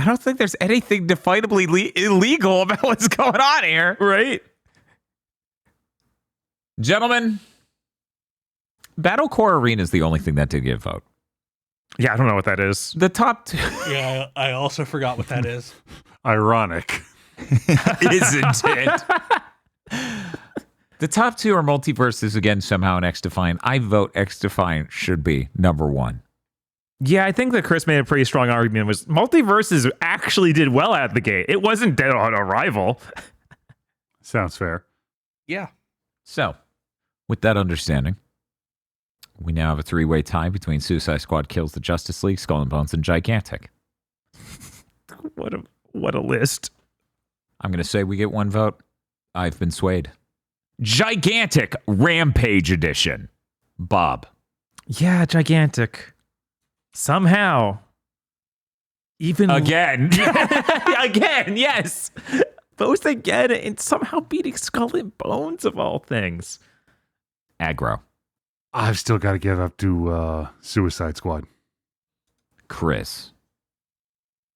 don't think there's anything definably illegal about what's going on here." Right? Gentlemen, Battlecore Arena is the only thing that did get a vote. Yeah, I don't know what that is. The top two, Yeah, I also forgot what that is. Ironic. isn't it? The top two are Multiverses again somehow and X Defiant. I vote X Defiant should be number one. Yeah, I think that Chris made a pretty strong argument. Was Multiverses actually did well out of the gate. It wasn't dead on arrival. Sounds fair. Yeah. So, with that understanding, we now have a 3-way tie between Suicide Squad Kills the Justice League, Skull and Bones, and Gigantic. What a list. I'm going to say we get one vote. I've been swayed. Gigantic Rampage Edition. Bob. Yeah, Gigantic. Somehow. Even Again. again, yes. Both again and somehow beating Skull and Bones of all things. Aggro. I've still got to give up to Suicide Squad. Chris.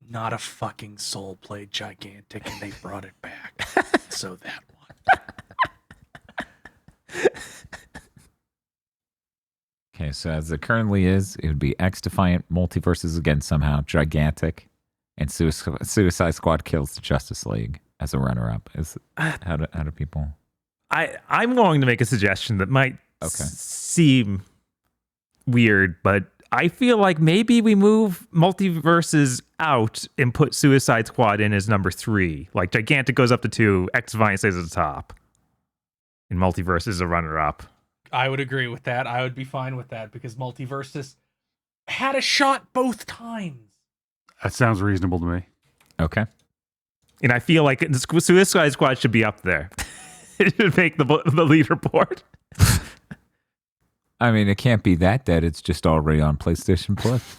Not a fucking soul played Gigantic, and they brought it back. So that one. Okay, so as it currently is, it would be X Defiant, Multiverses again somehow, Gigantic, and Suicide Squad Kills the Justice League as a runner-up. How do people? I'm going to make a suggestion that might seem weird, but I feel like maybe we move Multiverses out and put Suicide Squad in as number 3. Like Gigantic goes up to 2, X Defiant stays at the top, and Multiverse is a runner-up. I would agree with that. I would be fine with that because Multiversus had a shot both times. That sounds reasonable to me. Okay. And I feel like Suicide Squad should be up there. It should make the leaderboard. I mean, it can't be that dead. It's just already on PlayStation Plus.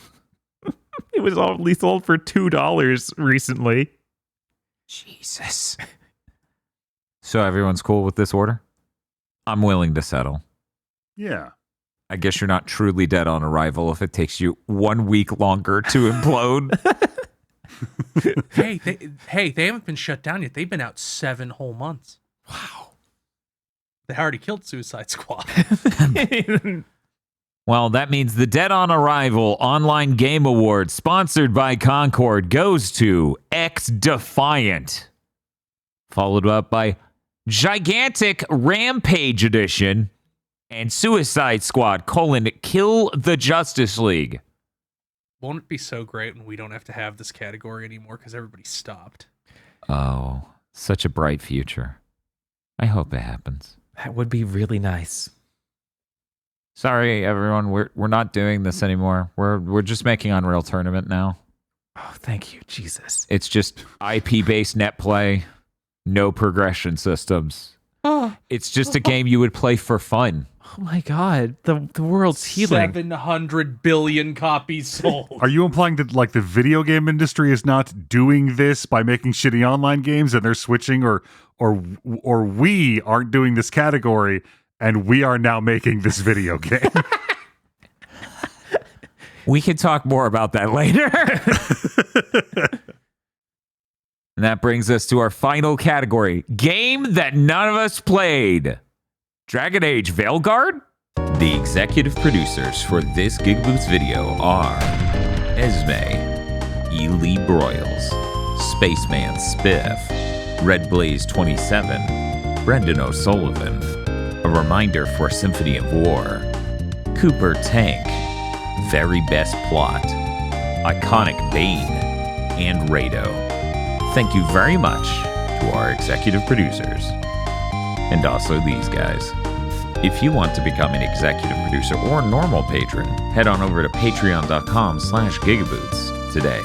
It was only sold for $2 recently. Jesus. So everyone's cool with this order? I'm willing to settle. Yeah. I guess you're not truly dead on arrival if it takes you 1 week longer to implode. Hey, they haven't been shut down yet. They've been out 7 whole months. Wow. They already killed Suicide Squad. Well, that means the Dead on Arrival Online Game Award, sponsored by Concord, goes to X Defiant, followed up by Gigantic Rampage Edition and Suicide Squad, Kill the Justice League. Won't it be so great when we don't have to have this category anymore because everybody stopped? Oh, such a bright future. I hope it happens. That would be really nice. Sorry, everyone. We're not doing this anymore. We're just making Unreal Tournament now. Oh, thank you, Jesus. It's just IP-based net play. No progression systems. It's just a game you would play for fun. Oh my god, the world's healing. 700 billion copies sold. Are you implying that like the video game industry is not doing this by making shitty online games and they're switching, or we aren't doing this category and we are now making this video game? We can talk more about that later. And that brings us to our final category, game that none of us played. Dragon Age Veilguard? The executive producers for this GigaBoots video are Esme, Ely Broyles, Spaceman Spiff, Red Blaze 27, Brendan O'Sullivan, A Reminder for Symphony of War, Cooper Tank, Very Best Plot, Iconic Bane, and Rado. Thank you very much to our executive producers. And also these guys. If you want to become an executive producer or normal patron, head on over to patreon.com/gigaboots today.